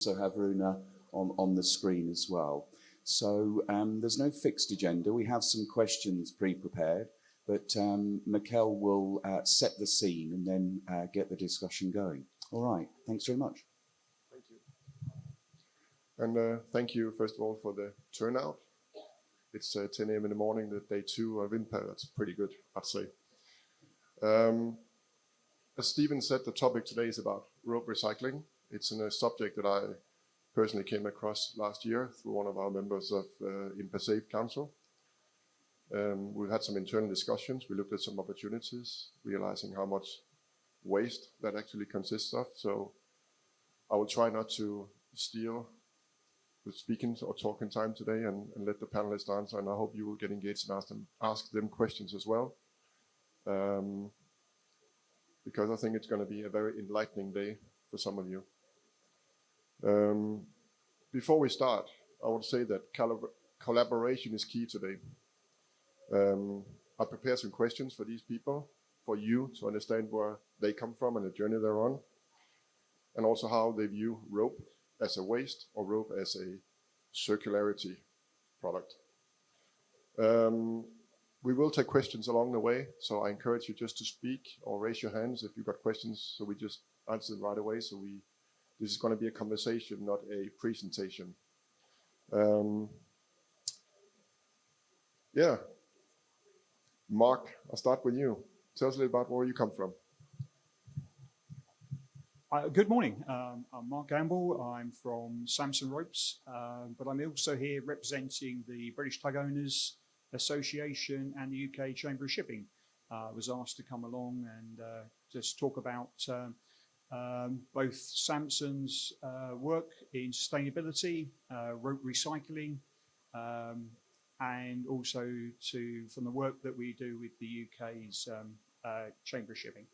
also have Runa on the screen as well. So there's no fixed agenda. We have some questions pre-prepared, but Mikkel will set the scene and then get the discussion going. All right, thanks very much. Thank you. And thank you, first of all, for the turnout. It's 10 a.m. in the morning, the day 2 of IMPA. That's pretty good, I'd say. As Stephen said, the topic today is about rope recycling. It's a subject that I personally came across last year through one of our members of IMPA Safe Council. We've had some internal discussions. We looked at some opportunities, realizing how much waste that actually consists of. So I will try not to steal the speaking or talking time today and let the panelists answer. And I hope you will get engaged and ask them questions as well. Because I think it's going to be a very enlightening day for some of you. Before we start, I would say that collaboration is key today. I prepared some questions for these people, for you to understand where they come from and the journey they're on, and also how they view rope as a waste or rope as a circularity product. We will take questions along the way, so I encourage you just to speak or raise your hands if you've got questions, so we just answer them right away. This is going to be a conversation, not a presentation. Yeah, Mark, I'll start with you. Tell us a little about where you come from. Good morning. I'm Mark Gamble. I'm from Samson Ropes, but I'm also here representing the British Tug Owners Association and the UK Chamber of Shipping. I was asked to come along and just talk about both Samson's work in sustainability, rope recycling, and also from the work that we do with the UK's Chamber of Shipping.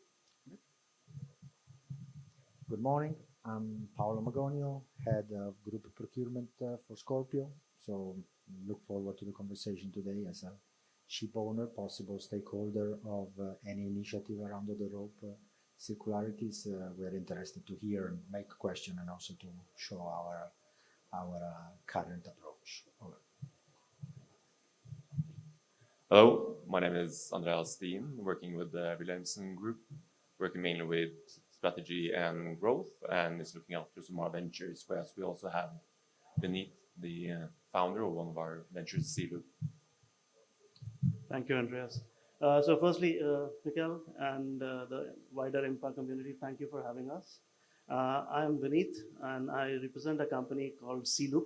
Good morning. I'm Paolo Magonio, Head of Group Procurement for Scorpio. So look forward to the conversation today as a ship owner, possible stakeholder of any initiative around the rope circularities. We're interested to hear and make a question and also to show our current approach. Over. Hello, my name is Andreas Steen, working with the Wilhelmsen Group, working mainly with strategy and growth, and is looking after some of our ventures, whereas we also have beneath the founder of one of our ventures, Sealu. Thank you, Andreas. So firstly, Mikkel and the wider IMPA community, thank you for having us. I am Vineet, and I represent a company called Sealu.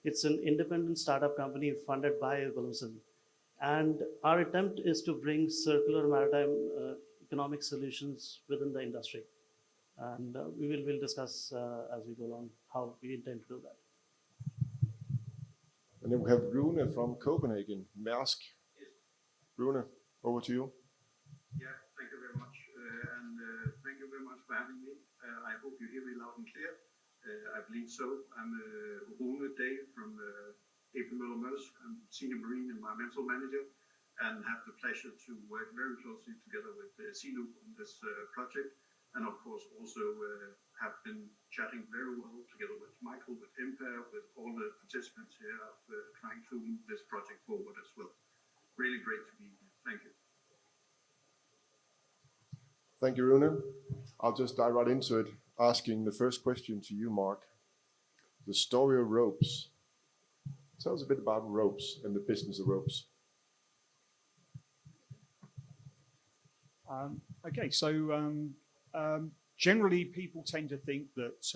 It's an independent startup company funded by Wilhelmsen. And our attempt is to bring circular maritime economic solutions within the industry. And we'll discuss as we go along how we intend to do that. And then we have Rune from Copenhagen, Maersk. Rune, over to you. Yeah, thank you very much. And thank you very much for having me. I hope you hear me loud and clear. I believe so. I'm Rune Day from AP Møller Mærsk. I'm Senior Marine Environmental Manager and have the pleasure to work very closely together with Sealu on this project. And of course also have been chatting very well together with Michael, with IMPA, with all the participants here of trying to move this project forward as well. Really great to be here. Thank you. Thank you, Rune. I'll just dive right into it, asking the first question to you, Mark. The story of ropes. Tell us a bit about ropes and the business of ropes. Okay, so generally people tend to think that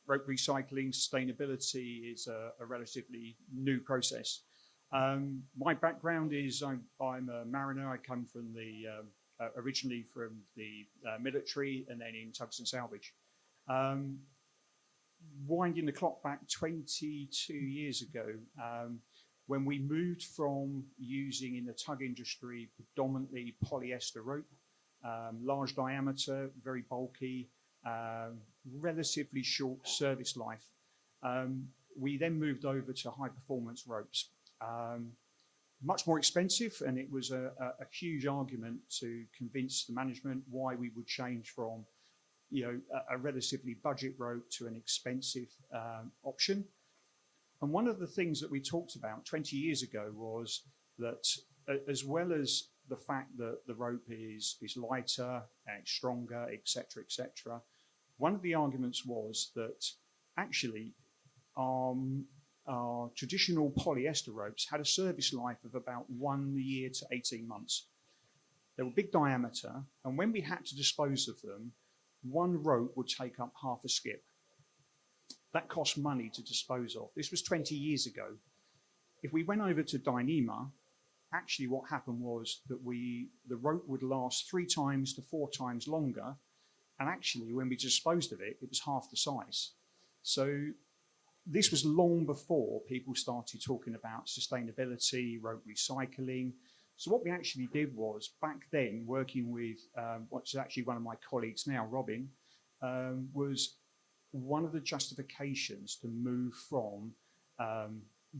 rope recycling, sustainability is a relatively new process. My background is I'm a mariner. I come from originally from the military and then in tugs and salvage. Winding the clock back 22 years ago, when we moved from using in the tug industry predominantly polyester rope, large diameter, very bulky, relatively short service life. We then moved over to high performance ropes. Much more expensive, and it was a huge argument to convince the management why we would change from a relatively budget rope to an expensive option. And one of the things that we talked about 20 years ago was that as well as the fact that the rope is lighter and stronger, etc., etc., one of the arguments was that actually our traditional polyester ropes had a service life of about 1 year to 18 months. They were big diameter, and when we had to dispose of them, one rope would take up half a skip. That cost money to dispose of. This was 20 years ago. If we went over to Dyneema, actually what happened was that the rope would last 3 times to 4 times longer, and actually when we disposed of it, it was half the size. So this was long before people started talking about sustainability, rope recycling. So what we actually did was, back then, working with what's actually one of my colleagues now, Robin, was one of the justifications to move from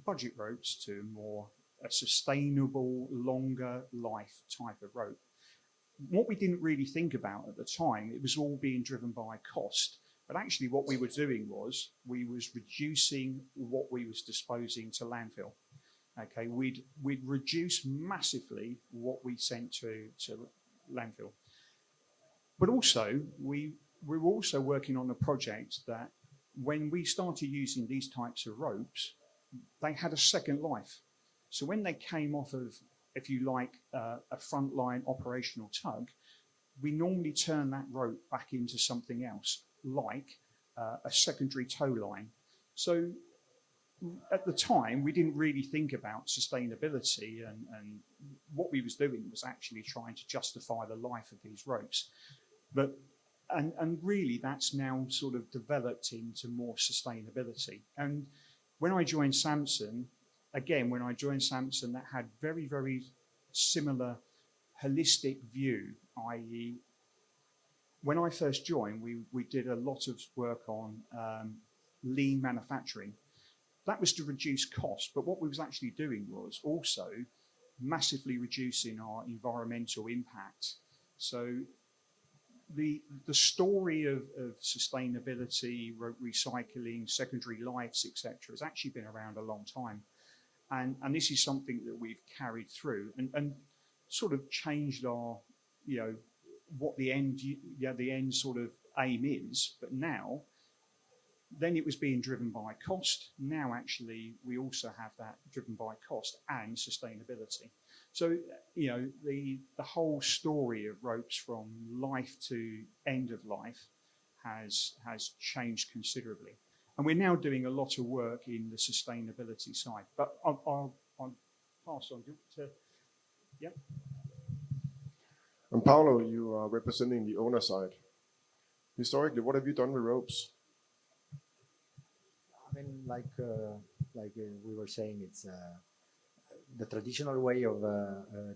budget ropes to more a sustainable, longer life type of rope. What we didn't really think about at the time, it was all being driven by cost. But actually what we were doing was we was reducing what we was disposing to landfill. Okay, we'd reduce massively what we sent to landfill. But also we were also working on a project that when we started using these types of ropes, they had a second life. So when they came off of, if you like, a frontline operational tug, we normally turn that rope back into something else, like a secondary tow line. So at the time, we didn't really think about sustainability, and what we was doing was actually trying to justify the life of these ropes. But and really, that's now sort of developed into more sustainability. And when I joined Samson, that had very, very similar holistic view, i.e., when I first joined, we did a lot of work on lean manufacturing. That was to reduce cost, but what we was actually doing was also massively reducing our environmental impact. So the story of sustainability, recycling, secondary lives, etc., has actually been around a long time. And this is something that we've carried through and sort of changed our, what the end sort of aim is. But now, then it was being driven by cost. Now, actually, we also have that driven by cost and sustainability. So, the whole story of ropes from life to end of life has changed considerably. And we're now doing a lot of work in the sustainability side. But I'll pass on to, yeah. And Paolo, you are representing the owner side. Historically, what have you done with ropes? I mean, like we were saying, it's the traditional way of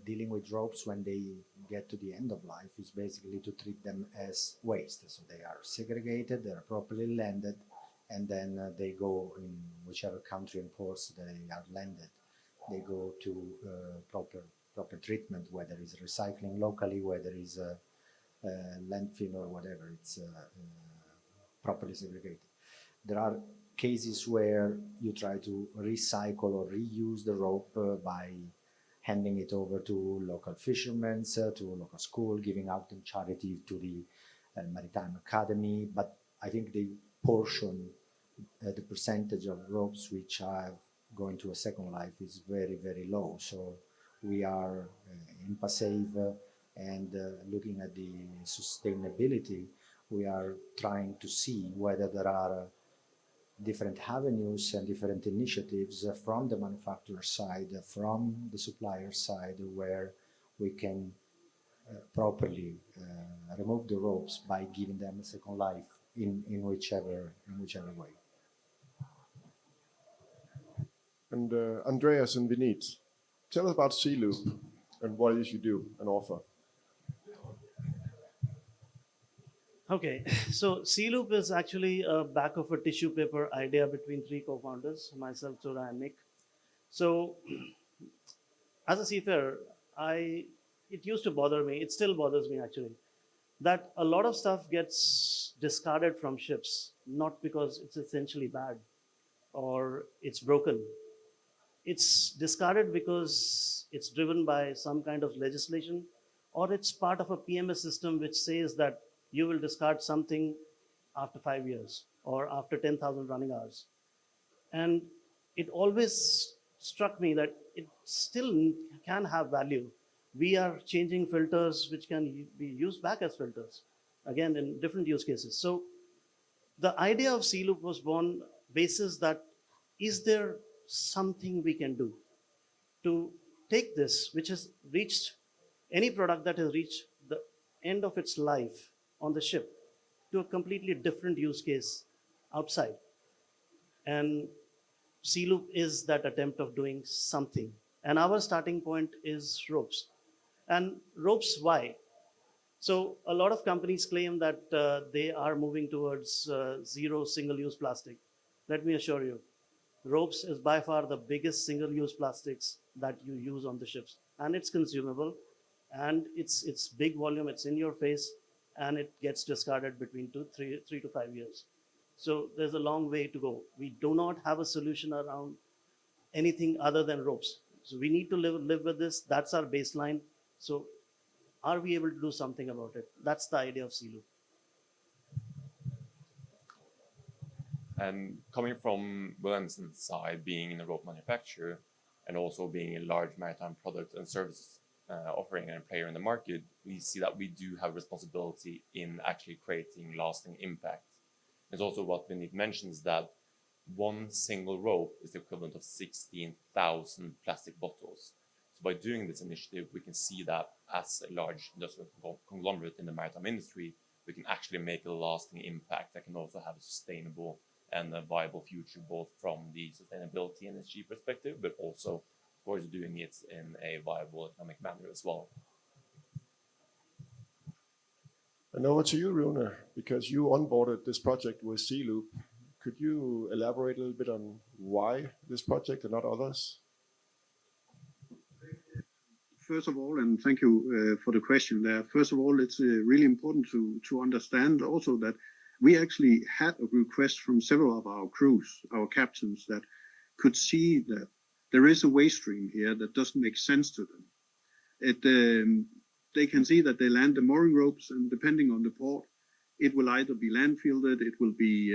dealing with ropes when they get to the end of life is basically to treat them as waste. So they are segregated, they are properly landed, and then they go in whichever country and ports they are landed. They go to proper treatment, whether it's recycling locally, whether it's a landfill or whatever, it's properly segregated. There are cases where you try to recycle or reuse the rope by handing it over to local fishermen, to a local school, giving out in charity to the Maritime Academy. But I think the portion, the percentage of ropes which are going to a second life is very, very low. So we are IMPA safe and looking at the sustainability, we are trying to see whether there are different avenues and different initiatives from the manufacturer side, from the supplier side, where we can properly remove the ropes by giving them a second life in whichever way. And Andreas and Vinit, tell us about Sea Loop and what it is you do and offer. Okay, so Sea Loop is actually a back of a tissue paper idea between 3 co-founders, myself, Tora, and Nick. So as a seafarer, it used to bother me, it still bothers me actually, that a lot of stuff gets discarded from ships, not because it's essentially bad or it's broken. It's discarded because it's driven by some kind of legislation, or it's part of a PMS system which says that you will discard something after 5 years or after 10,000 running hours. And it always struck me that it still can have value. We are changing filters which can be used back as filters, again, in different use cases. So the idea of C-Loop was born basis that, is there something we can do to take this, which has reached, any product that has reached the end of its life on the ship, to a completely different use case outside. And C-Loop is that attempt of doing something. And our starting point is ropes. And ropes, why? So a lot of companies claim that they are moving towards zero single-use plastic. Let me assure you, ropes is by far the biggest single-use plastics that you use on the ships. And it's consumable, and it's big volume, it's in your face, and it gets discarded between 3 to 5 years. So there's a long way to go. We do not have a solution around anything other than ropes. So we need to live with this. That's our baseline. So are we able to do something about it? That's the idea of C-Loop. And coming from Wilhelmsen's side, being in a rope manufacturer and also being a large maritime product and service offering and player in the market, we see that we do have responsibility in actually creating lasting impact. It's also what Vineet mentions, that one single rope is the equivalent of 16,000 plastic bottles. So by doing this initiative, we can see that as a large industrial conglomerate in the maritime industry, we can actually make a lasting impact that can also have a sustainable and a viable future, both from the sustainability and ESG perspective, but also, of course, doing it in a viable economic manner as well. And over to you, Rune, because you onboarded this project with C-Loop. Could you elaborate a little bit on why this project and not others? First of all, and thank you for the question there. First of all, it's really important to understand also that we actually had a request from several of our crews, our captains, that could see that there is a waste stream here that doesn't make sense to them. They can see that they land the mooring ropes, and depending on the port, it will either be landfilled, it will be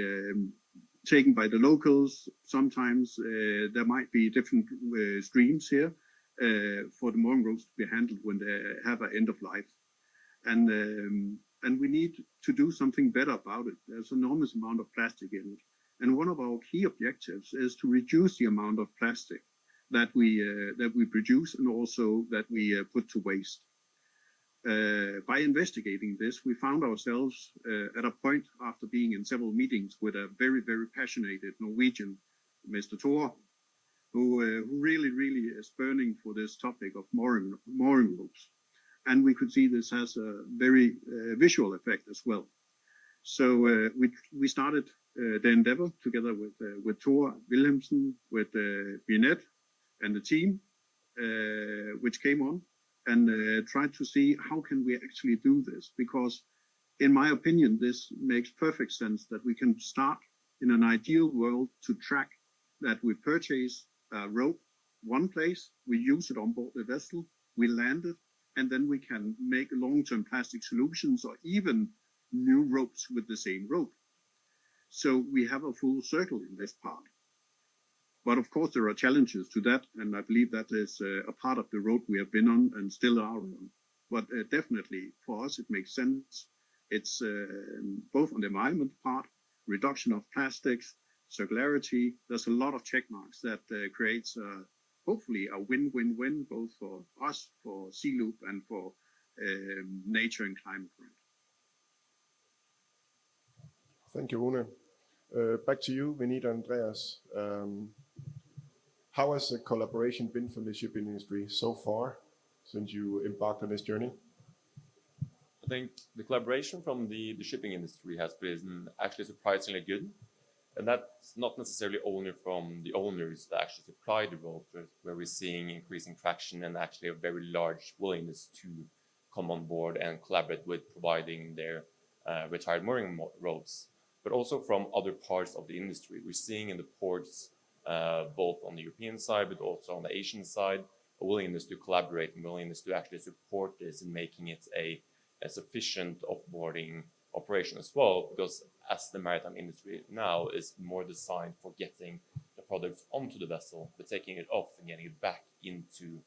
taken by the locals. Sometimes there might be different streams here for the mooring ropes to be handled when they have an end of life. And we need to do something better about it. There's an enormous amount of plastic in it. And one of our key objectives is to reduce the amount of plastic that we produce and also that we put to waste. By investigating this, we found ourselves at a point after being in several meetings with a very, very passionate Norwegian, Mr. Thor, who really, really is burning for this topic of mooring ropes. And we could see this has a very visual effect as well. So we started the endeavor together with Thor Wilhelmsen, with Binet and the team, which came on and tried to see how can we actually do this. Because in my opinion, this makes perfect sense that we can start in an ideal world to track that we purchase a rope one place, we use it on board the vessel, we land it, and then we can make long-term plastic solutions or even new ropes with the same rope. So we have a full circle in this part. But of course, there are challenges to that, and I believe that is a part of the road we have been on and still are on. But definitely, for us, it makes sense. It's both on the environment part, reduction of plastics, circularity. There's a lot of check marks that creates hopefully a win-win-win, both for us, for C-Loop, and for nature and climate. Thank you, Rune. Back to you, Vineet and Andreas. How has the collaboration been from the shipping industry so far since you embarked on this journey? I think the collaboration from the shipping industry has been actually surprisingly good. And that's not necessarily only from the owners that actually supply the rope, where we're seeing increasing traction and actually a very large willingness to come on board and collaborate with providing their retired mooring ropes, but also from other parts of the industry. We're seeing in the ports, both on the European side, but also on the Asian side, a willingness to collaborate and willingness to actually support this and making it a sufficient offboarding operation as well, because as the maritime industry now is more designed for getting the products onto the vessel, but taking it off and getting it back into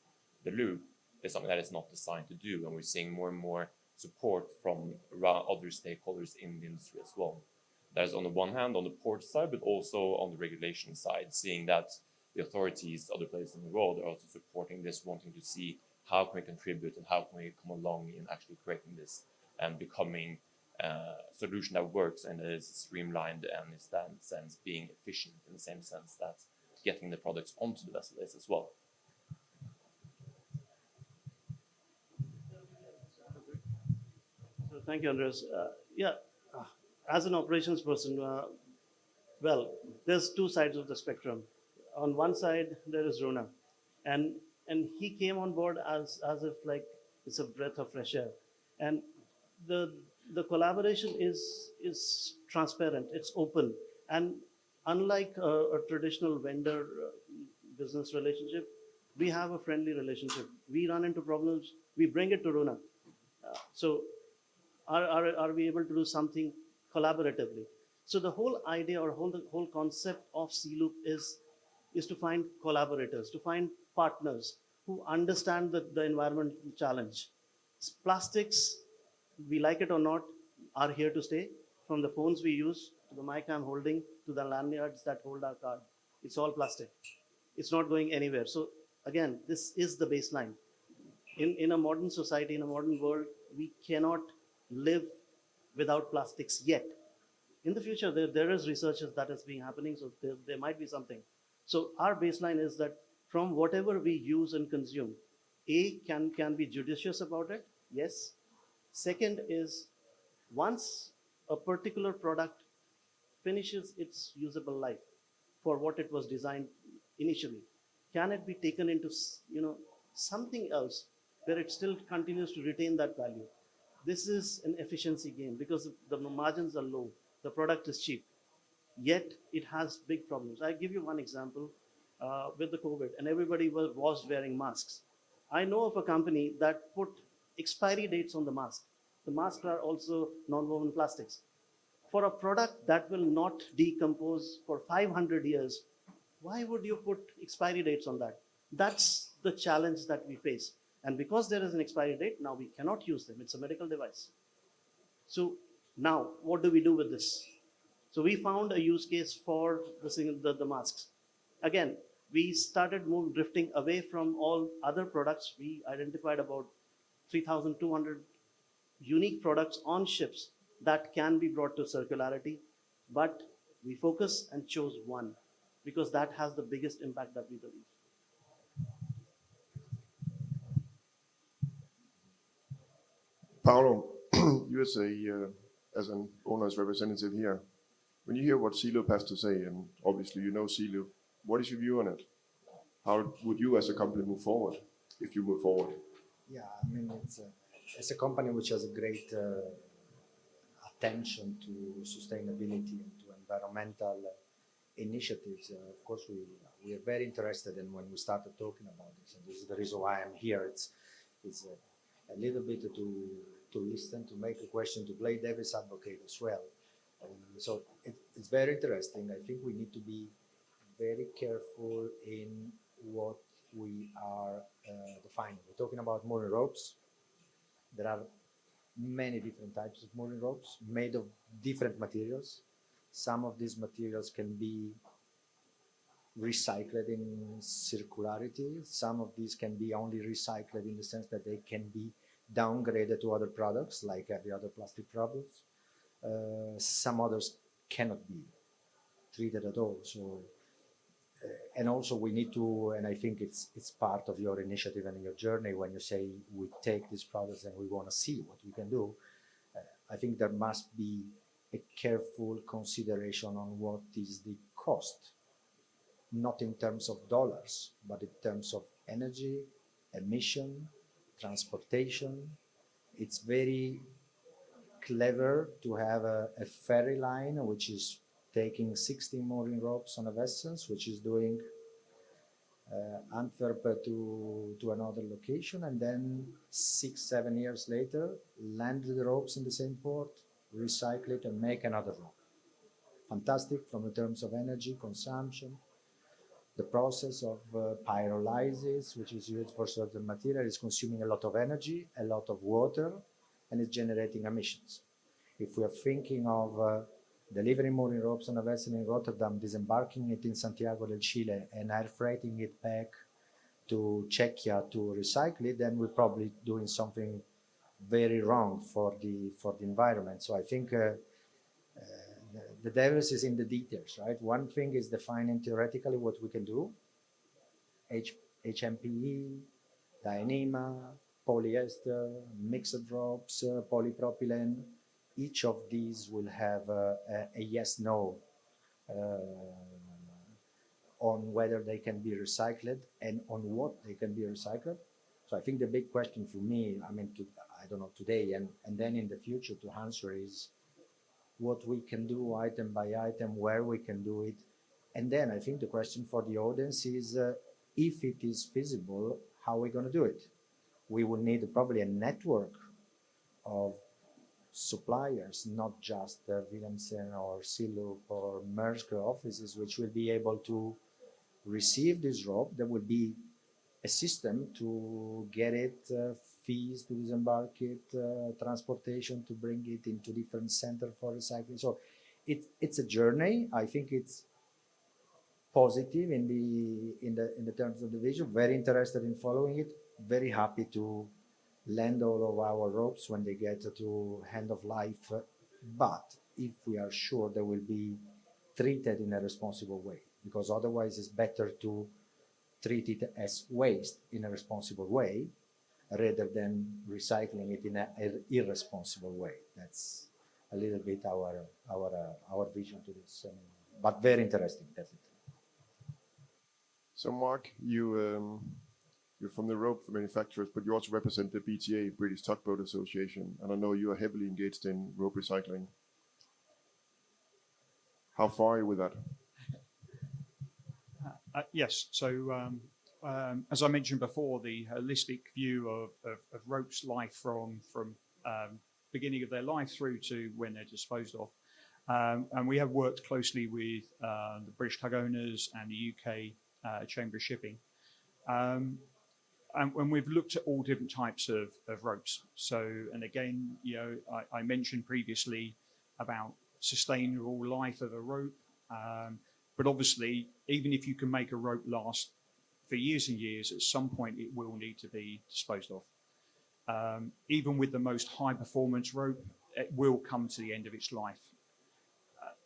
the loop is something that is not designed to do. And we're seeing more and more support from other stakeholders in the industry as well. That is on the one hand on the port side, but also on the regulation side, seeing that the authorities, other places in the world, are also supporting this, wanting to see how can we contribute and how can we come along in actually creating this and becoming a solution that works and is streamlined and is, in that sense, being efficient in the same sense that getting the products onto the vessel is as well. So thank you, Andreas. As an operations person, well, there's two sides of the spectrum. On one side, there is Rona, and he came on board as if like it's a breath of fresh air, and the collaboration is transparent, it's open, and unlike a traditional vendor business relationship, we have a friendly relationship. We run into problems, we bring it to Rona. So are we able to do something collaboratively? So the whole idea or the whole concept of C-Loop is to find collaborators, to find partners who understand the environmental challenge. Plastics, we like it or not, are here to stay. From the phones we use, to the mic I'm holding, to the lanyards that hold our card. It's all plastic. It's not going anywhere. So again, this is the baseline. In a modern society, in a modern world, we cannot live without plastics yet. In the future, there is research that is being happening, so there might be something. So our baseline is that from whatever we use and consume, can be judicious about it, yes. Second is, once a particular product finishes its usable life for what it was designed initially, can it be taken into something else where it still continues to retain that value? This is an efficiency game because the margins are low, the product is cheap, yet it has big problems. I give you one example with the COVID, and everybody was wearing masks. I know of a company that put expiry dates on the mask. The masks are also non-woven plastics. For a product that will not decompose for 500 years, why would you put expiry dates on that? That's the challenge that we face. And because there is an expiry date, now we cannot use them. It's a medical device. So now, what do we do with this? So we found a use case for the masks. Again, we started drifting away from all other products. We identified about 3,200 unique products on ships that can be brought to circularity, but we focus and chose one because that has the biggest impact that we believe. Paolo, you as an owner's representative here, when you hear what C-Loop has to say, and obviously you know C-Loop, what is your view on it? How would you as a company move forward, if you move forward? Yeah, I mean, it's a company which has a great attention to sustainability and to environmental initiatives. Of course, we are very interested in when we started talking about this, and this is the reason why I'm here. It's a little bit to listen, to make a question, to play devil's advocate as well. So it's very interesting. I think we need to be very careful in what we are defining. We're talking about mooring ropes. There are many different types of mooring ropes made of different materials. Some of these materials can be recycled in circularity. Some of these can be only recycled in the sense that they can be downgraded to other products, like every other plastic products. Some others cannot be treated at all. So, and also we need to, and I think it's part of your initiative and your journey when you say we take these products and we want to see what we can do. I think there must be a careful consideration on what is the cost, not in terms of dollars, but in terms of energy, emission, transportation, It's very clever to have a ferry line which is taking 16 mooring ropes on a vessel, which is doing Antwerp to another location, and then 6-7 years later, land the ropes in the same port, recycle it, and make another rope. Fantastic from the terms of energy consumption. The process of pyrolysis, which is used for certain material, is consuming a lot of energy, a lot of water, and is generating emissions. If we are thinking of delivering mooring ropes on a vessel in Rotterdam, disembarking it in Santiago del Chile, and air freighting it back to Czechia to recycle it, then we're probably doing something very wrong for the environment. So I think the devil is in the details, right? One thing is defining theoretically what we can do, HMPE, Dyneema, polyester, mixed ropes, polypropylene. Each of these will have a yes/no on whether they can be recycled and on what they can be recycled. So I think the big question for me, I don't know, today and then in the future to answer is what we can do item by item, where we can do it. And then I think the question for the audience is if it is feasible, how are we going to do it? We will need probably a network of suppliers, not just Wilhelmsen or Silup or Maersk offices, which will be able to receive this rope. There will be a system to get it, fees to disembark it, transportation to bring it into different centers for recycling. So it's a journey. I think it's positive in the terms of the vision. Very interested in following it. Very happy to land all of our ropes when they get to end of life. But if we are sure they will be treated in a responsible way, because otherwise it's better to treat it as waste in a responsible way rather than recycling it in an irresponsible way. That's a little bit our vision to this, but very interesting, definitely. So Mark, you're from the rope manufacturers, but you also represent the BTA, British Tugboat Association, and I know you are heavily engaged in rope recycling. How far are you with that? Yes. So as I mentioned before, the holistic view of ropes life from beginning of their life through to when they're disposed of. And we have worked closely with the British Tug Owners and the UK Chamber of Shipping. And when we've looked at all different types of ropes. So, and again, you know, I mentioned previously about sustainable life of a rope. But obviously, even if you can make a rope last for years and years, at some point it will need to be disposed of. Even with the most high performance rope, it will come to the end of its life.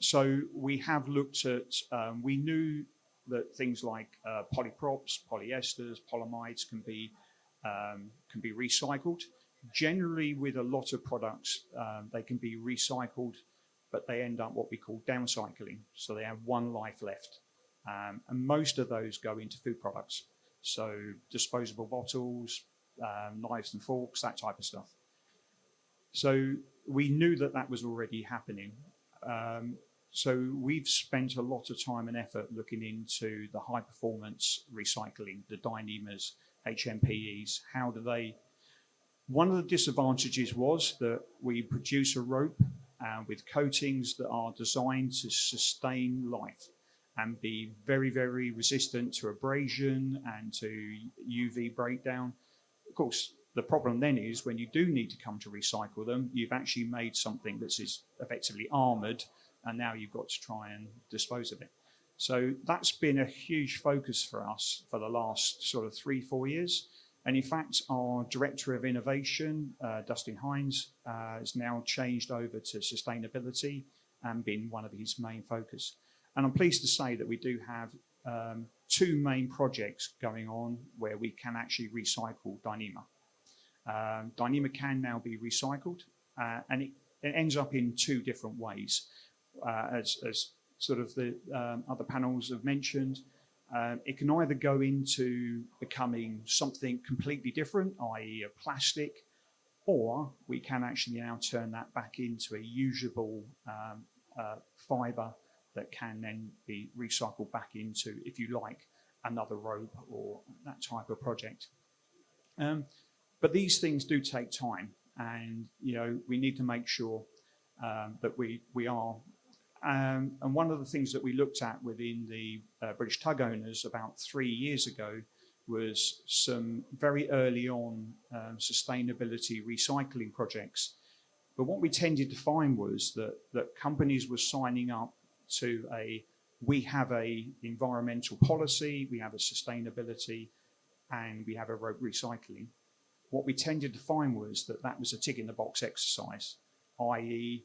So we have looked at, we knew that things like polyprops, polyesters, polyamides can be recycled. Generally, with a lot of products, they can be recycled, but they end up what we call downcycling. So they have one life left. And most of those go into food products. So disposable bottles, knives and forks, that type of stuff. So we knew that that was already happening. So we've spent a lot of time and effort looking into the high performance recycling, the Dyneemas, HMPEs. How do they? One of the disadvantages was that we produce a rope with coatings that are designed to sustain life and be very, very resistant to abrasion and to UV breakdown. Of course, the problem then is when you do need to come to recycle them, you've actually made something that is effectively armored, and now you've got to try and dispose of it. So that's been a huge focus for us for the last sort of 3-4 years. And in fact, our Director of Innovation, Dustin Hines, has now changed over to sustainability and been one of his main focus. And I'm pleased to say that we do have 2 main projects going on where we can actually recycle Dyneema. Dyneema can now be recycled, and it ends up in 2 different ways. As sort of the other panels have mentioned, it can either go into becoming something completely different, i.e. a plastic, or we can actually now turn that back into a usable fibre that can then be recycled back into, if you like, another rope or that type of project. But these things do take time, and we need to make sure that we are. And one of the things that we looked at within the British tug owners about 3 years ago was some very early on sustainability recycling projects. But what we tended to find was that companies were signing up to we have a environmental policy, we have a sustainability, and we have a rope recycling. What we tended to find was that was a tick in the box exercise, i.e.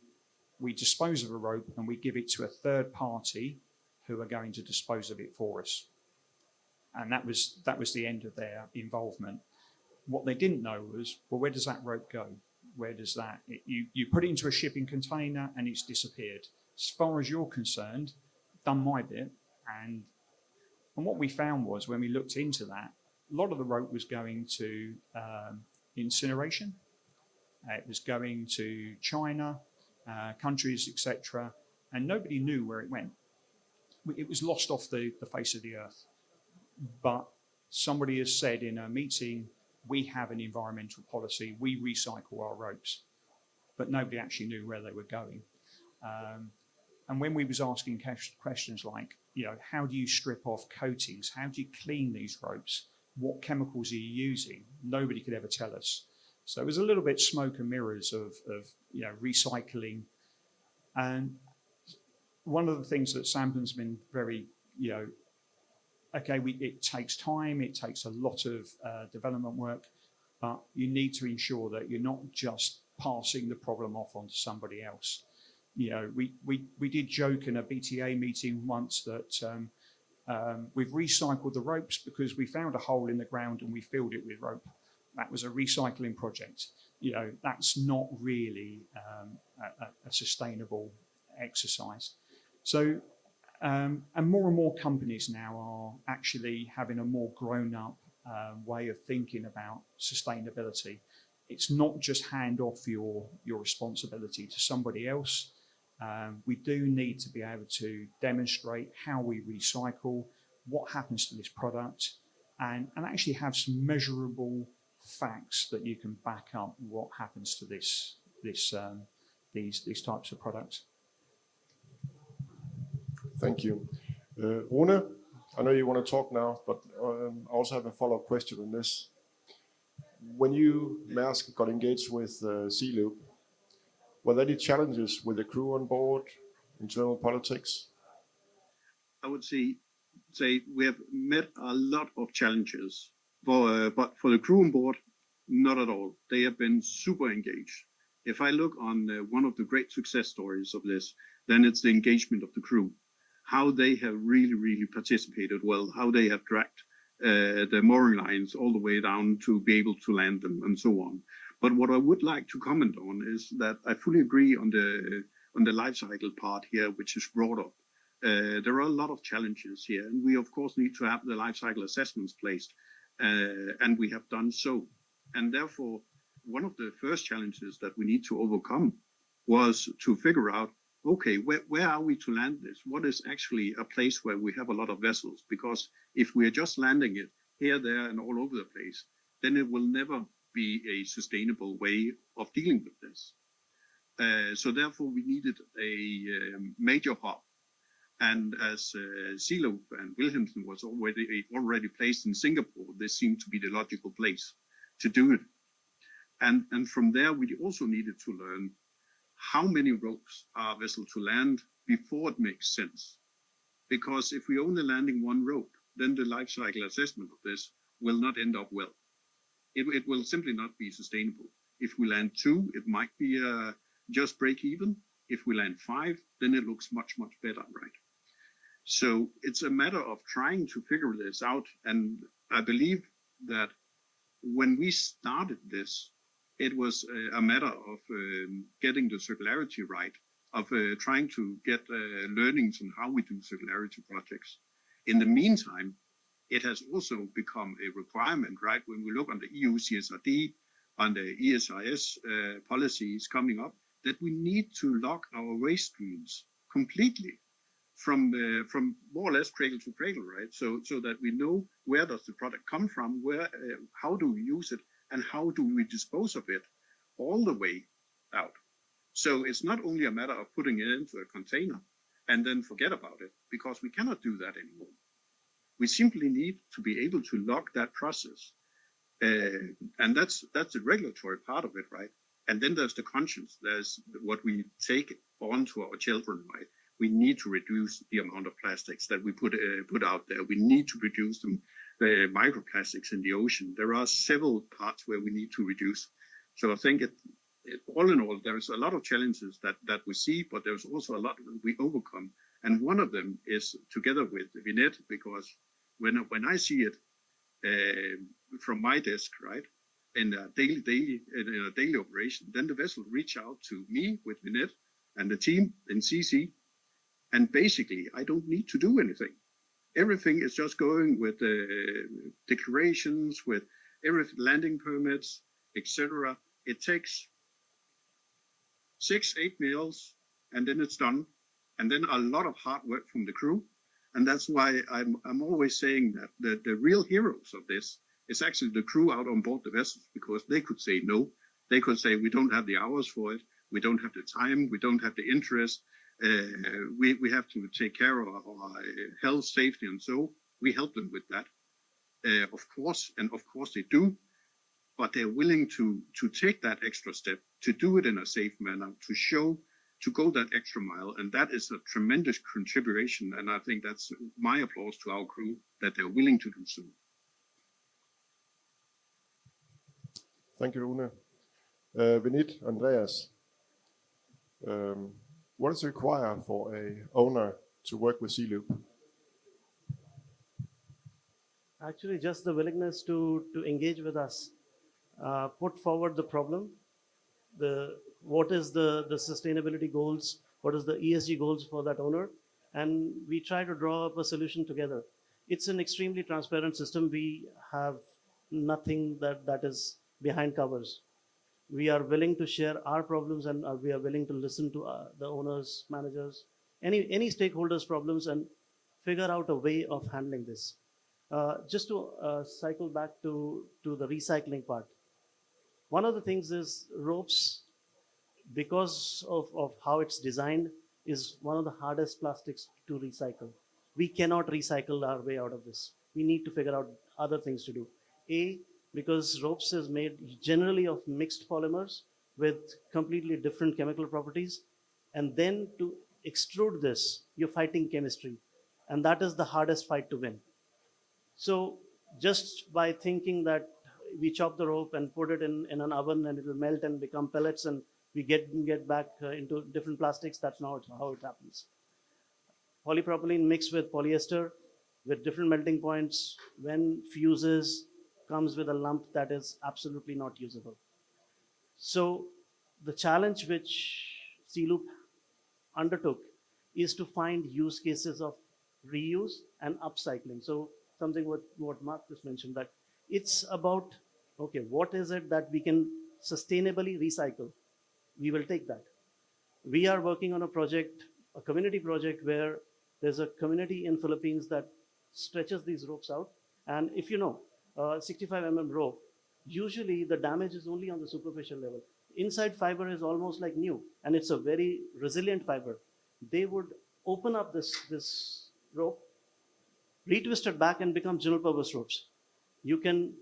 we dispose of a rope and we give it to a third party who are going to dispose of it for us. And that was the end of their involvement. What they didn't know was, well, where does that rope go? Where does that, you put it into a shipping container and it's disappeared. As far as you're concerned, done my bit. And what we found was when we looked into that, a lot of the rope was going to incineration. It was going to China, countries, etc. And nobody knew where it went. It was lost off the face of the earth. But somebody has said in a meeting, we have an environmental policy, we recycle our ropes. But nobody actually knew where they were going. And when we was asking questions like, how do you strip off coatings? How do you clean these ropes? What chemicals are you using? Nobody could ever tell us. So it was a little bit smoke and mirrors of recycling. And one of the things that Sampon's been very, it takes time, it takes a lot of development work, but you need to ensure that you're not just passing the problem off onto somebody else. We did joke in a BTA meeting once that we've recycled the ropes because we found a hole in the ground and we filled it with rope. That was a recycling project. That's not really a sustainable exercise. So, and more companies now are actually having a more grown-up way of thinking about sustainability. It's not just hand off your responsibility to somebody else. We do need to be able to demonstrate how we recycle, what happens to this product, and actually have some measurable facts that you can back up what happens to these types of products. Thank you. Rune, I know you want to talk now, but I also have a follow-up question on this. When you, Maersk, got engaged with Sea Loop, were there any challenges with the crew on board, internal politics? I would say we have met a lot of challenges, but for the crew on board, not at all. They have been super engaged. If I look on one of the great success stories of this, then it's the engagement of the crew. How they have really participated well, how they have dragged the mooring lines all the way down to be able to land them and so on. But what I would like to comment on is that I fully agree on the life cycle part here, which is brought up. There are a lot of challenges here, and we of course need to have the life cycle assessments placed, and we have done so. And therefore, one of the first challenges that we need to overcome was to figure out, okay, where are we to land this? What is actually a place where we have a lot of vessels? Because if we are just landing it here, there, and all over the place, then it will never be a sustainable way of dealing with this. So therefore, we needed a major hub. And as Sea Loop and Wilhelmsen was already placed in Singapore, this seemed to be the logical place to do it. And from there, we also needed to learn how many ropes are a vessel to land before it makes sense. Because if we're only landing one rope, then the life cycle assessment of this will not end up well. It will simply not be sustainable. If we land two, it might be just break even. If we land five, then it looks much better, right? So it's a matter of trying to figure this out. And I believe that when we started this, it was a matter of getting the circularity right, of trying to get learnings on how we do circularity projects. In the meantime, it has also become a requirement, right? When we look on the EU CSRD, on the ESIS policies coming up, that we need to log our waste streams completely from more or less cradle to cradle, right? So that we know where does the product come from, where, how do we use it, and how do we dispose of it, all the way out. So it's not only a matter of putting it into a container and then forget about it, because we cannot do that anymore. We simply need to be able to log that process, and that's the regulatory part of it, right? And then there's the conscience. There's what we take on to our children, right? We need to reduce the amount of plastics that we put out there. We need to reduce the microplastics in the ocean. There are several parts where we need to reduce. So I think all in all, there's a lot of challenges that we see, but there's also a lot we overcome. And one of them is together with Vinette, because when I see it from my desk, right, in a daily operation, then the vessel reach out to me with Vinette and the team in CC. And basically, I don't need to do anything. Everything is just going with declarations, with everything, landing permits, etc. It takes 6-8 meals, and then it's done. And then a lot of hard work from the crew. And that's why I'm always saying that the real heroes of this is actually the crew out on board the vessels, because they could say no. They could say, we don't have the hours for it. We don't have the time. We don't have the interest. We have to take care of our health, safety, and so we help them with that, of course they do, but they're willing to take that extra step, to do it in a safe manner, to go that extra mile, and that is a tremendous contribution. And I think that's my applause to our crew, that they're willing to do so. Thank you, Rune. Vinit, Andreas. What is required for a owner to work with Sea-Loop? Actually, just the willingness to engage with us, put forward the problem, what is the sustainability goals, what is the ESG goals for that owner, and we try to draw up a solution together. It's an extremely transparent system. We have nothing that is behind covers. We are willing to share our problems, and we are willing to listen to the owners, managers, any stakeholders' problems, and figure out a way of handling this. Just to cycle back to the recycling part. One of the things is ropes, because of how it's designed, is one of the hardest plastics to recycle. We cannot recycle our way out of this. We need to figure out other things to do. Because ropes is made generally of mixed polymers with completely different chemical properties. And then to extrude this, you're fighting chemistry. And that is the hardest fight to win. So just by thinking that we chop the rope and put it in an oven and it will melt and become pellets and we get back into different plastics, that's not how it happens. Polypropylene mixed with polyester with different melting points, when fuses, comes with a lump that is absolutely not usable. So the challenge which Sea-Loop undertook is to find use cases of reuse and upcycling. So something what Mark just mentioned, that it's about, okay, what is it that we can sustainably recycle? We will take that. We are working on a project, a community project, where there's a community in Philippines that stretches these ropes out. And if you know, 65 rope, usually the damage is only on the superficial level. Inside fiber is almost like new, and it's a very resilient fiber. They would open up this rope, retwist it back, and become general purpose ropes. You can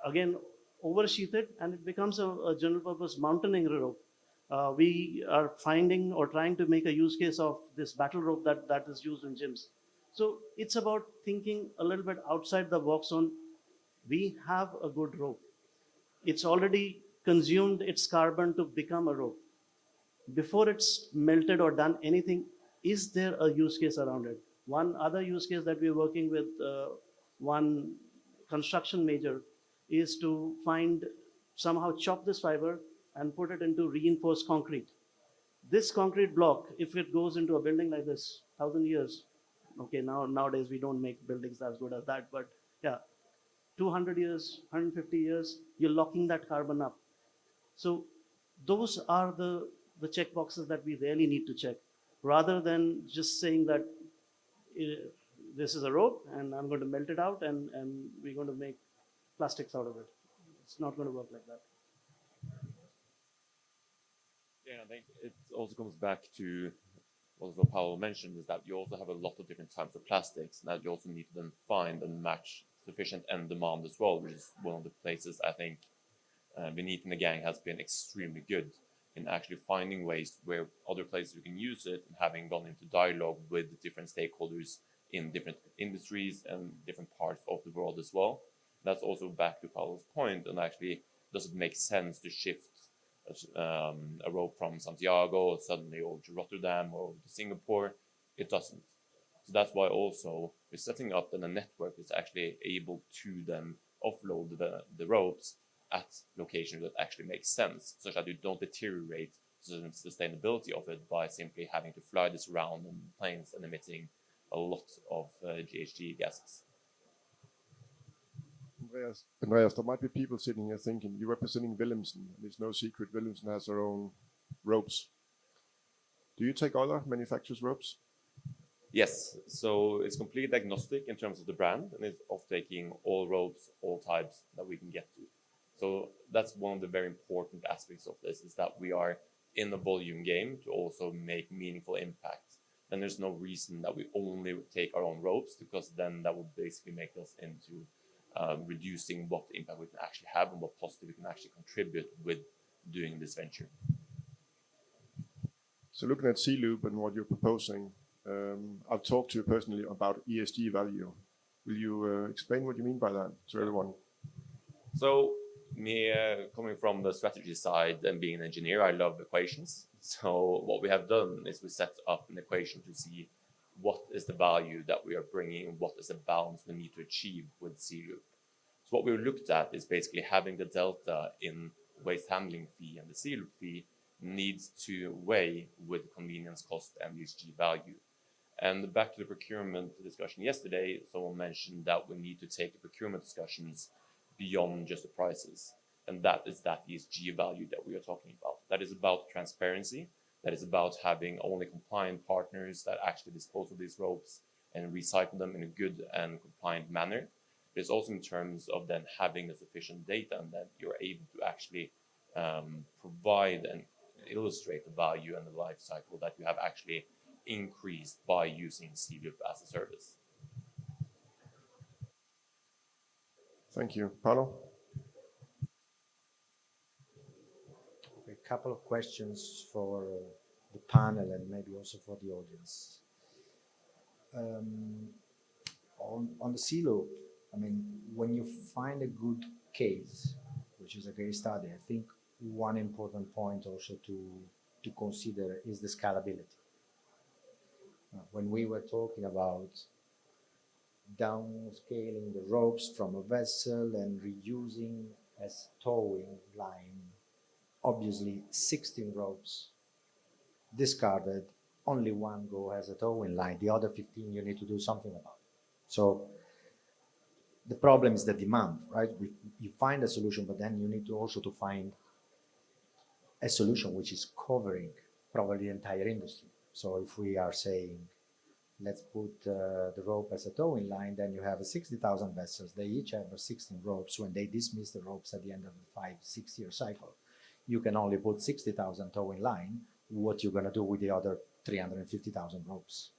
again oversheath it, and it becomes a general purpose mountaineering rope. We are finding or trying to make a use case of this battle rope that is used in gyms. So it's about thinking a little bit outside the box on, we have a good rope. It's already consumed its carbon to become a rope. Before it's melted or done anything, is there a use case around it? One other use case that we're working with one construction major is to somehow chop this fiber and put it into reinforced concrete. This concrete block, if it goes into a building like this, 1,000 years, okay, nowadays we don't make buildings as good as that, but yeah, 200 years, 150 years, you're locking that carbon up. So those are the check boxes that we really need to check, rather than just saying that this is a rope and I'm going to melt it out and we're going to make plastics out of it. It's not going to work like that. Yeah, I think it also comes back to what Paolo mentioned, is that you also have a lot of different types of plastics, and that you also need to then find and match sufficient end demand as well, which is one of the places I think Beneath and the gang has been extremely good in actually finding ways where other places you can use it, and having gone into dialogue with different stakeholders in different industries and different parts of the world as well. That's also back to Paolo's point, and actually does it make sense to shift a rope from Santiago suddenly over to Rotterdam or to Singapore? It doesn't. So that's why also we're setting up then a network that's actually able to then offload the ropes at locations that actually make sense, such that you don't deteriorate the sustainability of it by simply having to fly this around on planes and emitting a lot of GHG gases. Andreas, there might be people sitting here thinking, you're representing Wilhelmsen, and it's no secret Wilhelmsen has their own ropes. Do you take other manufacturers' ropes? Yes, so it's completely agnostic in terms of the brand, and it's off taking all ropes, all types that we can get to. So that's one of the very important aspects of this, is that we are in the volume game to also make meaningful impact. And there's no reason that we only take our own ropes, because then that would basically make us into reducing what impact we can actually have and what positive we can actually contribute with doing this venture. So looking at C-Loop and what you're proposing, I've talked to you personally about ESG value. Will you explain what you mean by that to everyone? So me coming from the strategy side and being an engineer, I love equations. So what we have done is we set up an equation to see what is the value that we are bringing, what is the balance we need to achieve with C-Loop. So what we looked at is basically having the delta in waste handling fee and the C-Loop fee needs to weigh with convenience, cost, and ESG value. And back to the procurement discussion yesterday, someone mentioned that we need to take the procurement discussions beyond just the prices. And that is that ESG value that we are talking about. That is about transparency. That is about having only compliant partners that actually dispose of these ropes and recycle them in a good and compliant manner. It's also in terms of then having the sufficient data, and that you're able to actually provide and illustrate the value and the life cycle that you have actually increased by using C-Loop as a service. Thank you. Paolo? A couple of questions for the panel and maybe also for the audience. On the C-Loop, I mean, when you find a good case, which is a case study, I think one important point also to consider is the scalability. When we were talking about downscaling the ropes from a vessel and reusing as towing line, obviously 16 ropes discarded, only one go as a towing line, the other 15 you need to do something about. So the problem is the demand, right? You find a solution, but then you need to also to find a solution which is covering probably the entire industry. So if we are saying, let's put the rope as a towing line, then you have 60,000 vessels. They each have 16 ropes. When they dismiss the ropes at the end of the 5-6 year cycle, you can only put 60,000 towing line. What you're going to do with the other 350,000 ropes?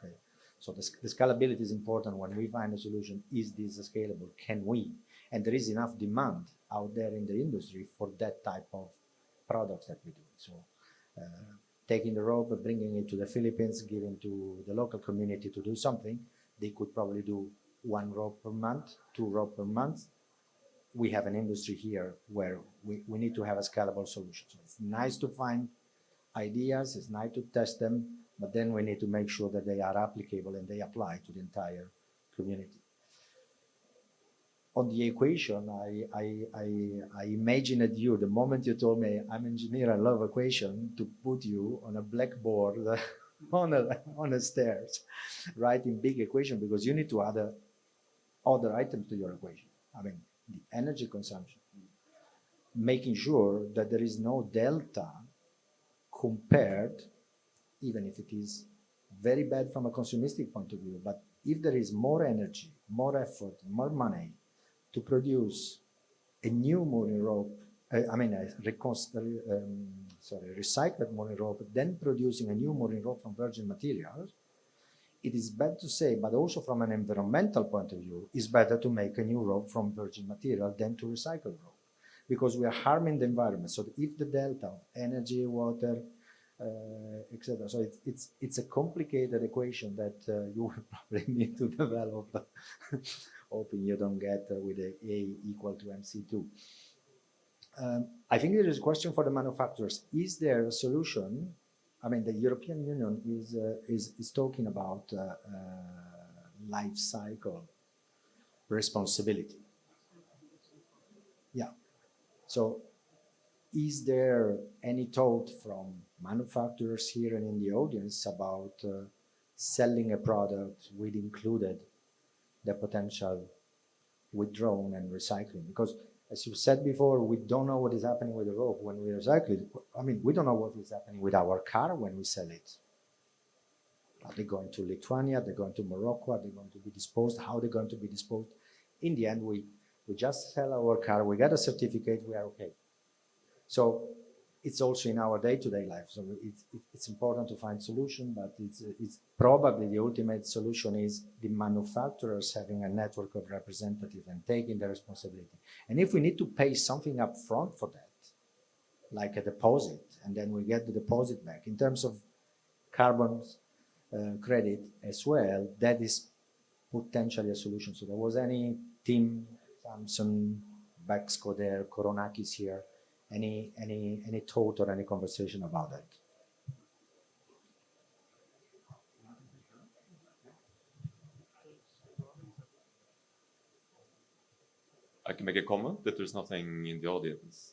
Okay. So the scalability is important. When we find a solution, is this scalable? Can we? And there is enough demand out there in the industry for that type of products that we do. So taking the rope, bringing it to the Philippines, giving to the local community to do something, they could probably do 1 rope per month, 2 rope per month. We have an industry here where we need to have a scalable solution. So it's nice to find ideas, it's nice to test them, but then we need to make sure that they are applicable and they apply to the entire community. On the equation, I imagined you, the moment you told me, I'm an engineer, I love equation, to put you on a blackboard on a stairs, writing big equation, because you need to add other items to your equation. I mean, the energy consumption, making sure that there is no delta compared, even if it is very bad from a consumeristic point of view, but if there is more energy, more effort, more money to produce a new mooring rope, recycled mooring rope, then producing a new mooring rope from virgin materials, it is bad to say, but also from an environmental point of view, it's better to make a new rope from virgin material than to recycle rope, because we are harming the environment. So if the delta of energy, water, etc. So it's a complicated equation that you will probably need to develop, hoping you don't get with a equal to MC2. I think there is a question for the manufacturers. Is there a solution? I mean, the European Union is talking about life cycle responsibility. Yeah. So is there any thought from manufacturers here and in the audience about selling a product with included the potential withdrawal and recycling? Because as you said before, we don't know what is happening with the rope when we recycle it. I mean, we don't know what is happening with our car when we sell it. Are they going to Lithuania? Are they going to Morocco? Are they going to be disposed? How are they going to be disposed? In the end, we just sell our car, we get a certificate, we are okay. So it's also in our day-to-day life. So it's important to find solution, but it's probably the ultimate solution is the manufacturers having a network of representatives and taking the responsibility. And if we need to pay something up front for that, like a deposit, and then we get the deposit back in terms of carbon credit as well, that is potentially a solution. So there was any team, Samson, Bexco there, Koronakis here, any thought or any conversation about that? I can make a comment that there's nothing in the audience.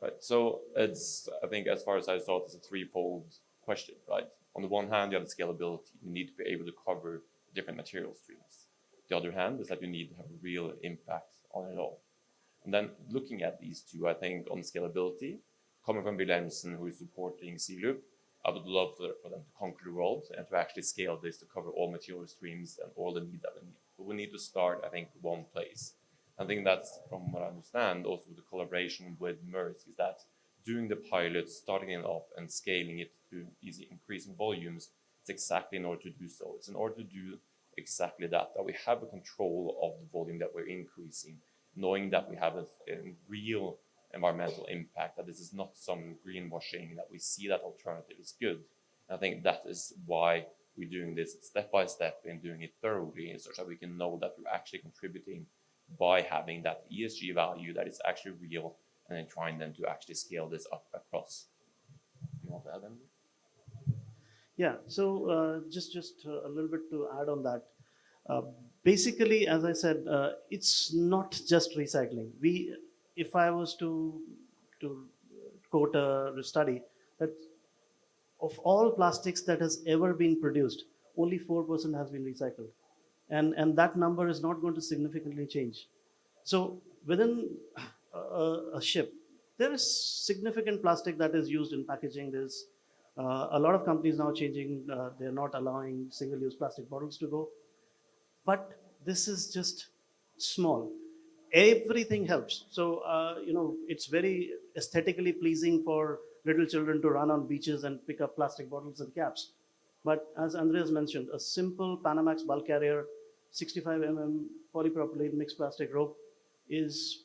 Right. So it's, I think as far as I saw it, it's a threefold question, right? On the one hand, you have the scalability. You need to be able to cover different material streams. The other hand is that you need to have a real impact on it all. And then looking at these two, I think on scalability, coming from Wilhelmsen, who is supporting CLUB, I would love for them to conquer the world and to actually scale this to cover all material streams and all the need that we need. But we need to start, I think, one place. I think that's, from what I understand, also the collaboration with Maersk, is that doing the pilot, starting it off and scaling it to easy increasing volumes, it's exactly in order to do so. It's in order to do exactly that we have a control of the volume that we're increasing, knowing that we have a real environmental impact, that this is not some greenwashing, that we see that alternative is good. And I think that is why we're doing this step by step and doing it thoroughly, such that we can know that we're actually contributing by having that ESG value that is actually real, and then trying then to actually scale this up across. You want to add anything? Yeah, so just a little bit to add on that. Basically, as I said, it's not just recycling. If I was to quote a study, that of all plastics that has ever been produced, only 4% has been recycled. And that number is not going to significantly change. So within a ship, there is significant plastic that is used in packaging. There's a lot of companies now changing, they're not allowing single-use plastic bottles to go. But this is just small. Everything helps. So, it's very aesthetically pleasing for little children to run on beaches and pick up plastic bottles and caps. But as Andreas mentioned, a simple Panamax bulk carrier, 65 polypropylene mixed plastic rope is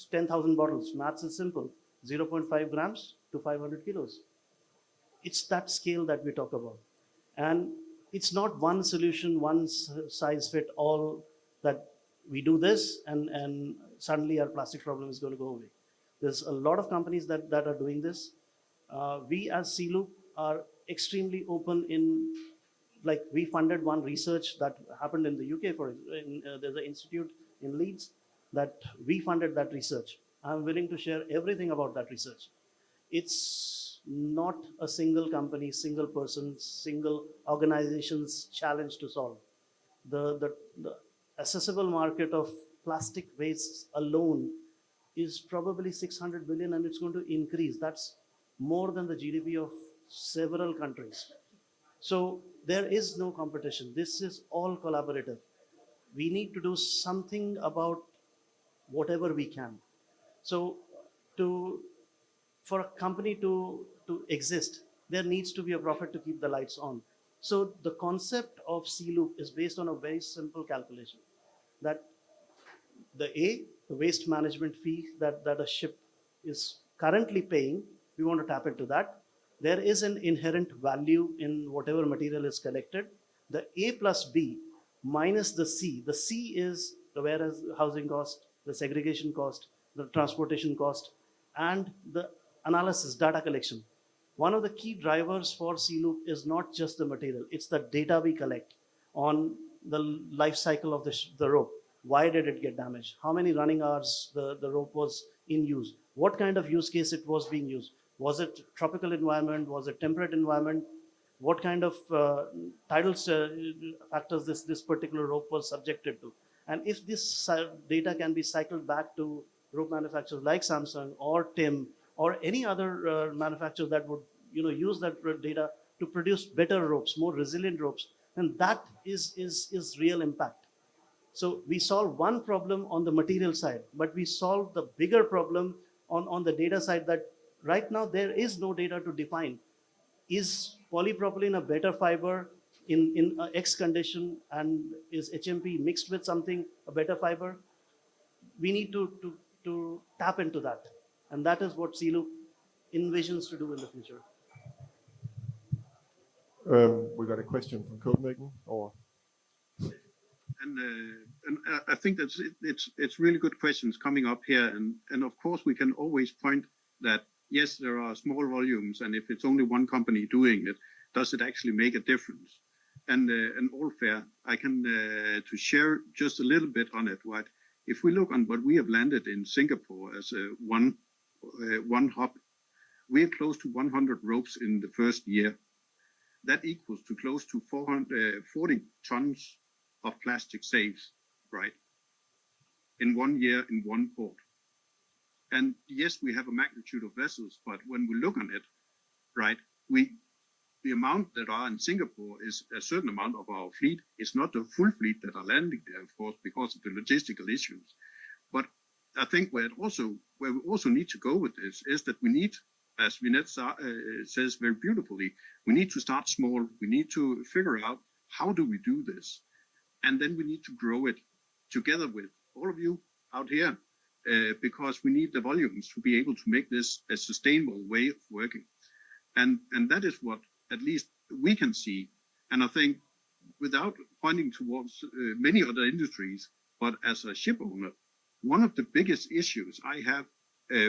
10,000 bottles. Maths is simple, 0.5 grams to 500 kilos. It's that scale that we talk about. And it's not one solution, one size fit all, that we do this and suddenly our plastic problem is going to go away. There's a lot of companies that are doing this. We as CLUB are extremely open in, like, we funded one research that happened in the UK. There's an institute in Leeds that we funded that research. I'm willing to share everything about that research. It's not a single company, single person, single organization's challenge to solve. The accessible market of plastic waste alone is probably 600 billion, and it's going to increase. That's more than the GDP of several countries. So there is no competition. This is all collaborative. We need to do something about whatever we can. So for a company to exist, there needs to be a profit to keep the lights on. So the concept of C-loop is based on a very simple calculation, that the waste management fee that a ship is currently paying, we want to tap into that. There is an inherent value in whatever material is collected. The A plus B minus the C. The C is the warehousing cost, the segregation cost, the transportation cost, and the analysis, data collection. One of the key drivers for C-loop is not just the material, it's the data we collect on the life cycle of the rope. Why did it get damaged? How many running hours the rope was in use? What kind of use case it was being used? Was it tropical environment? Was it temperate environment? What kind of tidal factors this particular rope was subjected to? And if this data can be cycled back to rope manufacturers like Samsung or TIM or any other manufacturer that would use that data to produce better ropes, more resilient ropes, then that is real impact. So we solve one problem on the material side, but we solve the bigger problem on the data side, that right now there is no data to define. Is polypropylene a better fiber in X condition, and is HMP mixed with something a better fiber? We need to tap into that. And that is what C-loop envisions to do in the future. We got a question from Copenhagen, or? And I think that it's really good questions coming up here, and of course we can always point that yes, there are small volumes, and if it's only one company doing it, does it actually make a difference? And all fair, I can to share just a little bit on it. Right? If we look on what we have landed in Singapore as one hub, we are close to 100 ropes in the first year. That equals to close to 440 tons of plastic saves, right? In 1 year in one port. And yes, we have a magnitude of vessels, but when we look on it, right, the amount that are in Singapore is a certain amount of our fleet. It's not the full fleet that are landing there, of course, because of the logistical issues. But I think where we also need to go with this is that we need, as Vinette says very beautifully, we need to start small. We need to figure out how do we do this, and then we need to grow it together with all of you out here, because we need the volumes to be able to make this a sustainable way of working, and that is what at least we can see. And I think, without pointing towards many other industries, but as a ship owner, one of the biggest issues I have,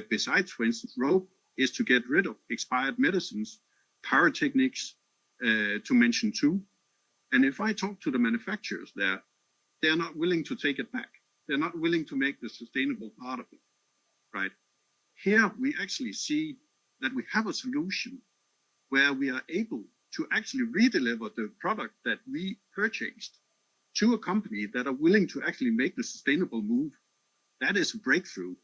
besides, for instance, rope, is to get rid of expired medicines, pyrotechnics, to mention two. And if I talk to the manufacturers there, they're not willing to take it back. They're not willing to make the sustainable part of it, right? Here we actually see that we have a solution where we are able to actually redeliver the product that we purchased to a company that are willing to actually make the sustainable move. That is a breakthrough.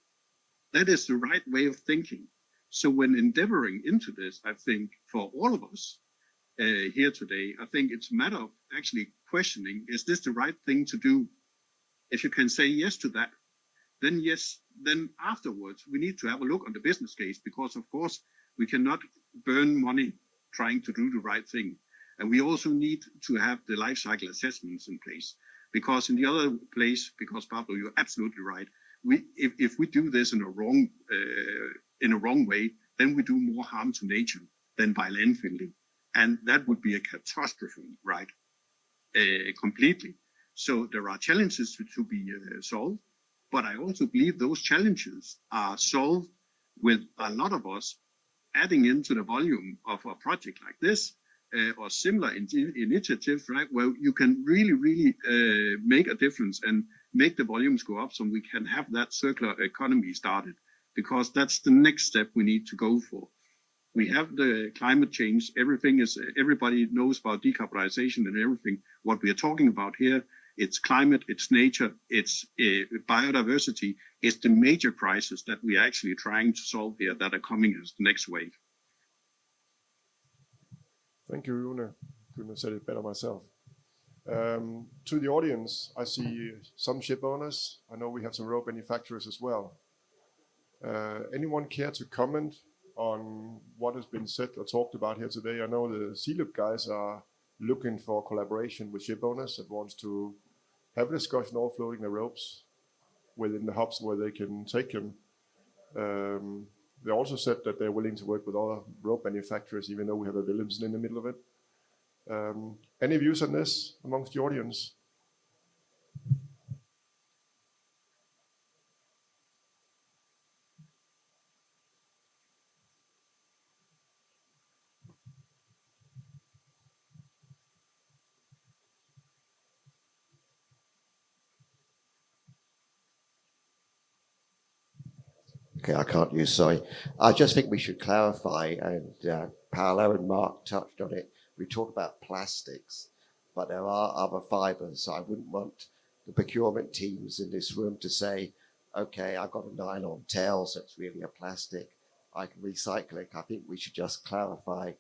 That is the right way of thinking. So when endeavoring into this, I think for all of us here today, I think it's a matter of actually questioning, is this the right thing to do? If you can say yes to that, then yes, then afterwards we need to have a look on the business case, because of course we cannot burn money trying to do the right thing. And we also need to have the life cycle assessments in place, because in the other place, because Pablo, you're absolutely right. If we do this in a wrong way, then we do more harm to nature than by landfilling, and that would be a catastrophe, right? Completely. So there are challenges to be solved, but I also believe those challenges are solved with a lot of us adding into the volume of a project like this, or similar initiatives, right, where you can really make a difference and make the volumes go up, so we can have that circular economy started, because that's the next step we need to go for. We have the climate change. Everybody knows about decarbonization and everything. What we are talking about here it's climate, it's nature, it's biodiversity, is the major crisis that we are actually trying to solve here that are coming as the next wave. Thank you, Rune. Couldn't have said it better myself. To the audience, I see some ship owners. I know we have some rope manufacturers as well. Anyone care to comment on what has been said or talked about here today? I know the SeaLoop guys are looking for collaboration with ship owners that wants to have a discussion offloading the ropes within the hubs where they can take them. They also said that they're willing to work with other rope manufacturers, even though we have a Wilhelmsen in the middle of it. Any views on this amongst the audience? Okay, I can't use, sorry. I just think we should clarify, and Paolo and Mark touched on it. We talk about plastics, but there are other fibers. So I wouldn't want the procurement teams in this room to say, okay, I've got a nylon tail, so it's really a plastic. I can recycle it. I think we should just clarify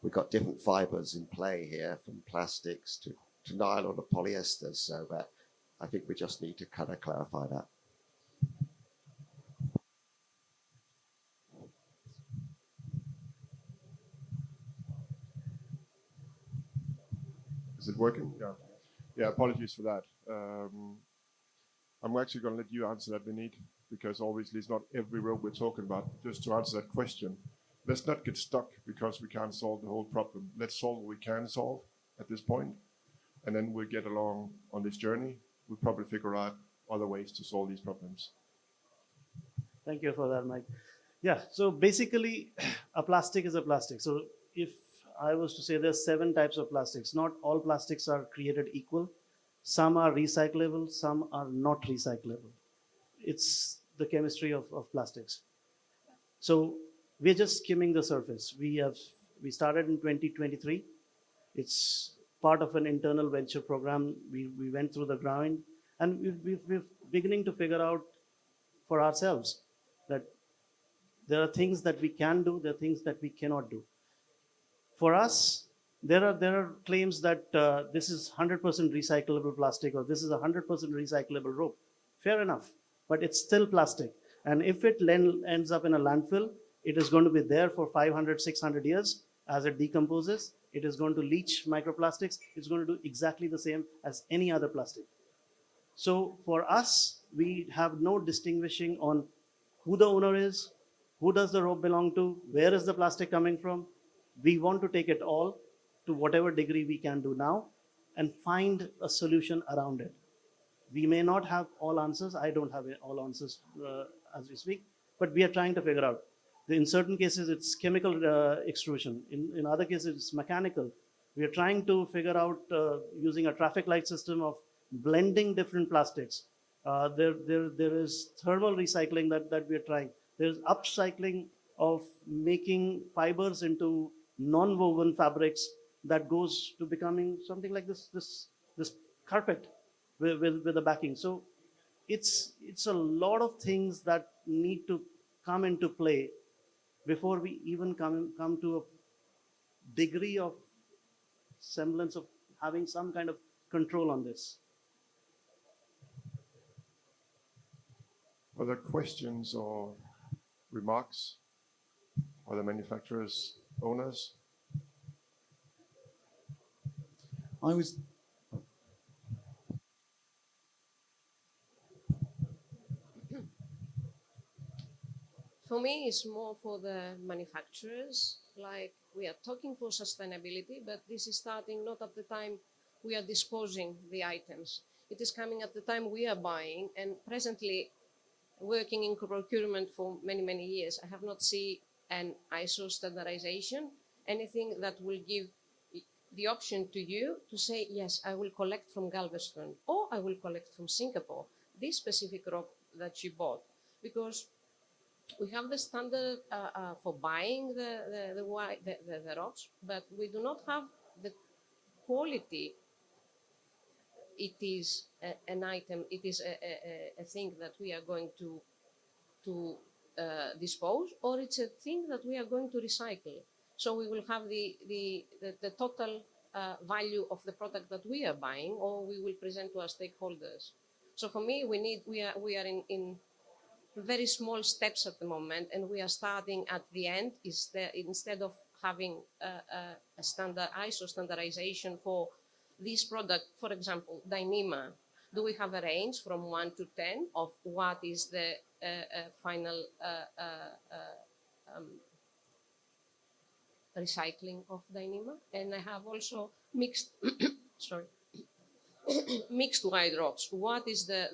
we've got different fibers in play here, from plastics to nylon or polyester. So that I think we just need to kind of clarify that. Is it working? Yeah. Yeah, apologies for that. I'm actually going to let you answer that, Vinit, because obviously it's not every rope we're talking about. Just to answer that question, let's not get stuck because we can't solve the whole problem. Let's solve what we can solve at this point, and then we'll get along on this journey. We'll probably figure out other ways to solve these problems. Thank you for that, Mike. Yeah, so basically, a plastic is a plastic. So if I was to say there's 7 types of plastics, not all plastics are created equal. Some are recyclable, some are not recyclable. It's the chemistry of plastics. So we're just skimming the surface. We started in 2023. It's part of an internal venture program. We went through the ground, and we're beginning to figure out for ourselves that there are things that we can do, there are things that we cannot do. For us, there are claims that this is 100% recyclable plastic, or this is 100% recyclable rope. Fair enough, but it's still plastic. And if it ends up in a landfill, it is going to be there for 500, 600 years as it decomposes. It is going to leach microplastics. It's going to do exactly the same as any other plastic. So for us, we have no distinguishing on who the owner is, who does the rope belong to, where is the plastic coming from. We want to take it all to whatever degree we can do now and find a solution around it. We may not have all answers. I don't have all answers as we speak, but we are trying to figure out. In certain cases, it's chemical extrusion. In other cases, it's mechanical. We are trying to figure out using a traffic light system of blending different plastics. There is thermal recycling that we are trying. There's upcycling of making fibers into non-woven fabrics that goes to becoming something like this carpet with a backing. So it's a lot of things that need to come into play before we even come to a degree of semblance of having some kind of control on this. Other questions or remarks? Other manufacturers, owners? For me, it's more for the manufacturers. Like, we are talking for sustainability, but this is starting not at the time we are disposing the items. It is coming at the time we are buying, and presently working in procurement for many, many years, I have not seen an ISO standardization, anything that will give the option to you to say, yes, I will collect from Galveston, or I will collect from Singapore, this specific rope that you bought. Because we have the standard for buying the ropes, but we do not have the quality it is an item, it is a thing that we are going to dispose, or it's a thing that we are going to recycle. So we will have the total value of the product that we are buying, or we will present to our stakeholders. So for me, we are in very small steps at the moment, and we are starting at the end. Instead of having a standard ISO standardization for this product, for example, Dyneema, do we have a range from 1 to 10 of what is the final recycling of Dyneema? And I have also mixed, sorry, mixed wide ropes. What is the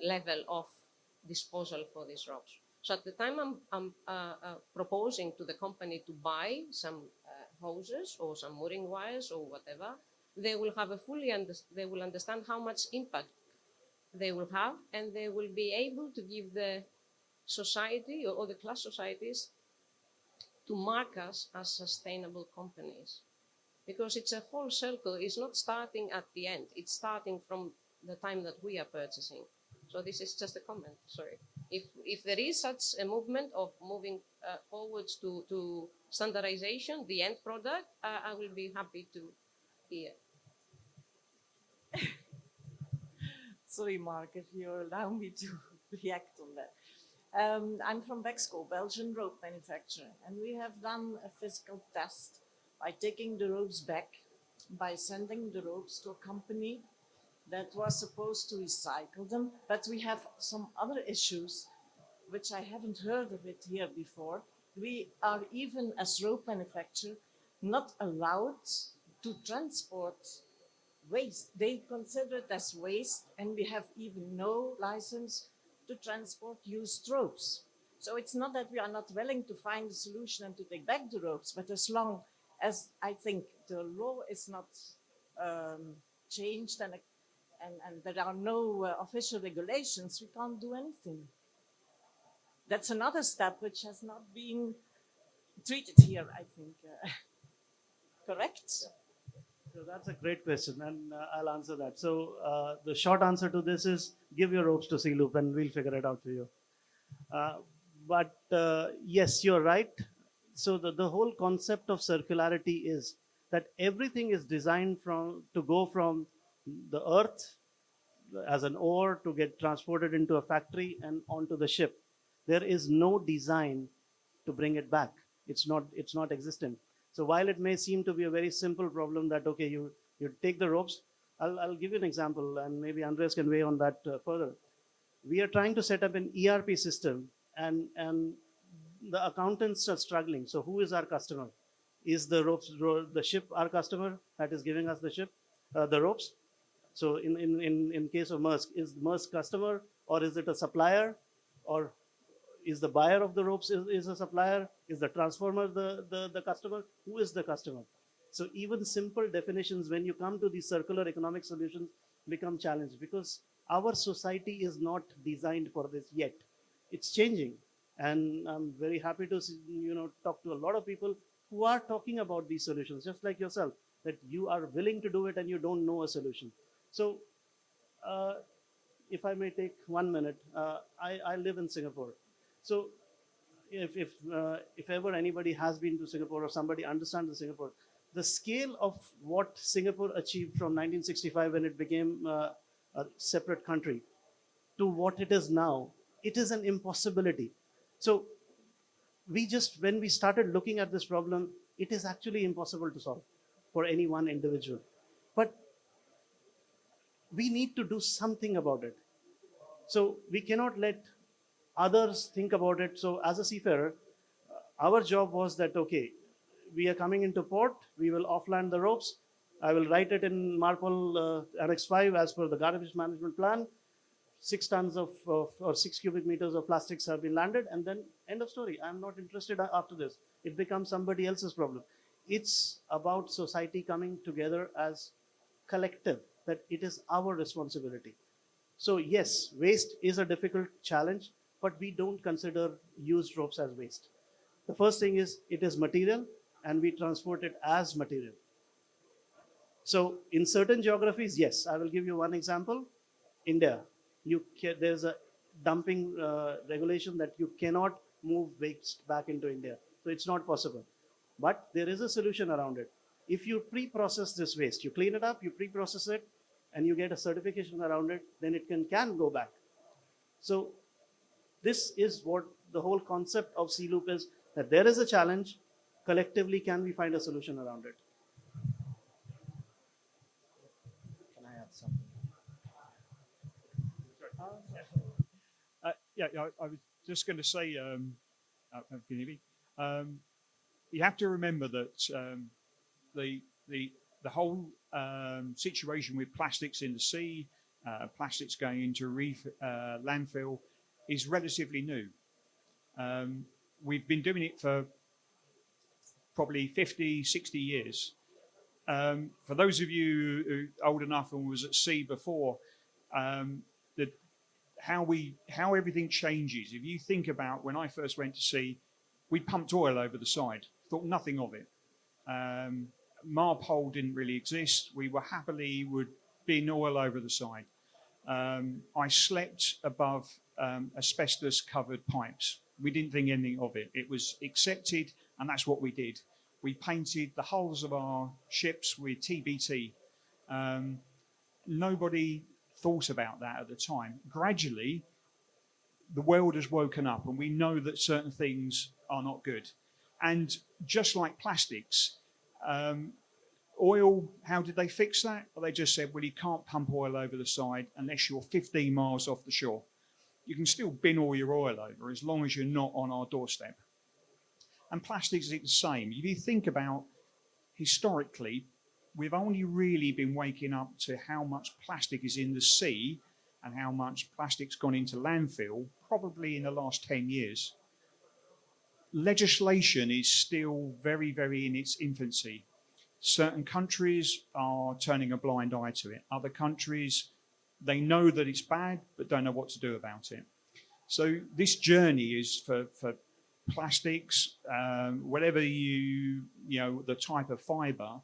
level of disposal for these ropes? So at the time I'm proposing to the company to buy some hoses or some mooring wires or whatever, they will have they will understand how much impact they will have, and they will be able to give the society or the class societies to mark us as sustainable companies. Because it's a whole circle. It's not starting at the end. It's starting from the time that we are purchasing. So this is just a comment, sorry. If there is such a movement of moving forwards to standardization, the end product, I will be happy to hear. Sorry, Mark, if you allow me to react on that. I'm from Bexco, Belgian rope manufacturer, and we have done a physical test by taking the ropes back, by sending the ropes to a company that was supposed to recycle them. But we have some other issues, which I haven't heard of it here before. We are even, as rope manufacturer, not allowed to transport waste. They consider it as waste, and we have even no license to transport used ropes. So it's not that we are not willing to find a solution and to take back the ropes, but as long as I think the law is not changed and there are no official regulations, we can't do anything. That's another step which has not been treated here, I think. Correct? So that's a great question, and I'll answer that. So the short answer to this is give your ropes to C-Loop and we'll figure it out for you. But yes, you're right. So the whole concept of circularity is that everything is designed to go from the earth as an ore to get transported into a factory and onto the ship. There is no design to bring it back. It's not existent. So while it may seem to be a very simple problem that, okay, you take the ropes, I'll give you an example, and maybe Andres can weigh on that further. We are trying to set up an ERP system, and the accountants are struggling. So who is our customer? Is the ship our customer that is giving us the ropes? So in case of Maersk, is Maersk customer, or is it a supplier, or is the buyer of the ropes is a supplier? Is the transformer the customer? Who is the customer? So even simple definitions, when you come to these circular economic solutions, become challenged because our society is not designed for this yet. It's changing, and I'm very happy to talk to a lot of people who are talking about these solutions, just like yourself, that you are willing to do it and you don't know a solution. So if I may take 1 minute, I live in Singapore. So if ever anybody has been to Singapore or somebody understands the Singapore, the scale of what Singapore achieved from 1965 when it became a separate country to what it is now, it is an impossibility. So when we started looking at this problem, it is actually impossible to solve for any one individual. But we need to do something about it. So we cannot let others think about it. So as a seafarer, our job was that, okay, we are coming into port, we will offland the ropes. I will write it in Marpol Annex 5 as per the garbage management plan. 6 tons or 6 cubic meters of plastics have been landed, and then end of story. I'm not interested after this. It becomes somebody else's problem. It's about society coming together as collective, that it is our responsibility. So yes, waste is a difficult challenge, but we don't consider used ropes as waste. The first thing is it is material, and we transport it as material. So in certain geographies, yes, I will give you one example. India, there's a dumping regulation that you cannot move waste back into India. So it's not possible. But there is a solution around it. If you pre-process this waste, you clean it up, you pre-process it, and you get a certification around it, then it can go back. So this is what the whole concept of C-Loop is, that there is a challenge, collectively can we find a solution around it? Can I add something? I was just going to say, can you hear me? You have to remember that the whole situation with plastics in the sea, plastics going into landfill, is relatively new. We've been doing it for probably 50, 60 years. For those of you who are old enough and was at sea before, how everything changes. If you think about when I first went to sea, we pumped oil over the side, thought nothing of it. Marpole didn't really exist. We were happily would bin oil over the side. I slept above asbestos covered pipes. We didn't think anything of it. It was accepted, and that's what we did. We painted the hulls of our ships with TBT. Nobody thought about that at the time. Gradually, the world has woken up, and we know that certain things are not good. And just like plastics, oil, how did they fix that? Well, they just said, well, you can't pump oil over the side unless you're 15 miles off the shore. You can still bin all your oil over as long as you're not on our doorstep. And plastics is the same. If you think about historically, we've only really been waking up to how much plastic is in the sea and how much plastic's gone into landfill probably in the last 10 years. Legislation is still very, very in its infancy. Certain countries are turning a blind eye to it. Other countries, they know that it's bad, but don't know what to do about it. So this journey is for plastics, whatever the type of fiber,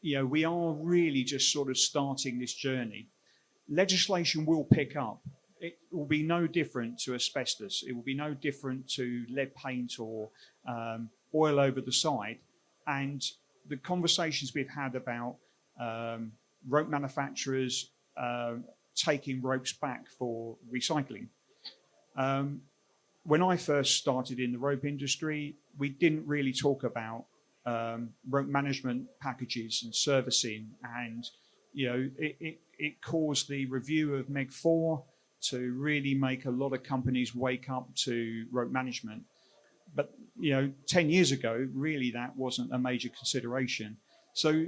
we are really just sort of starting this journey. Legislation will pick up. It will be no different to asbestos. It will be no different to lead paint or oil over the side. And the conversations we've had about rope manufacturers taking ropes back for recycling. When I first started in the rope industry, we didn't really talk about rope management packages and servicing, and it caused the review of Meg 4 to really make a lot of companies wake up to rope management. But 10 years ago, really that wasn't a major consideration. So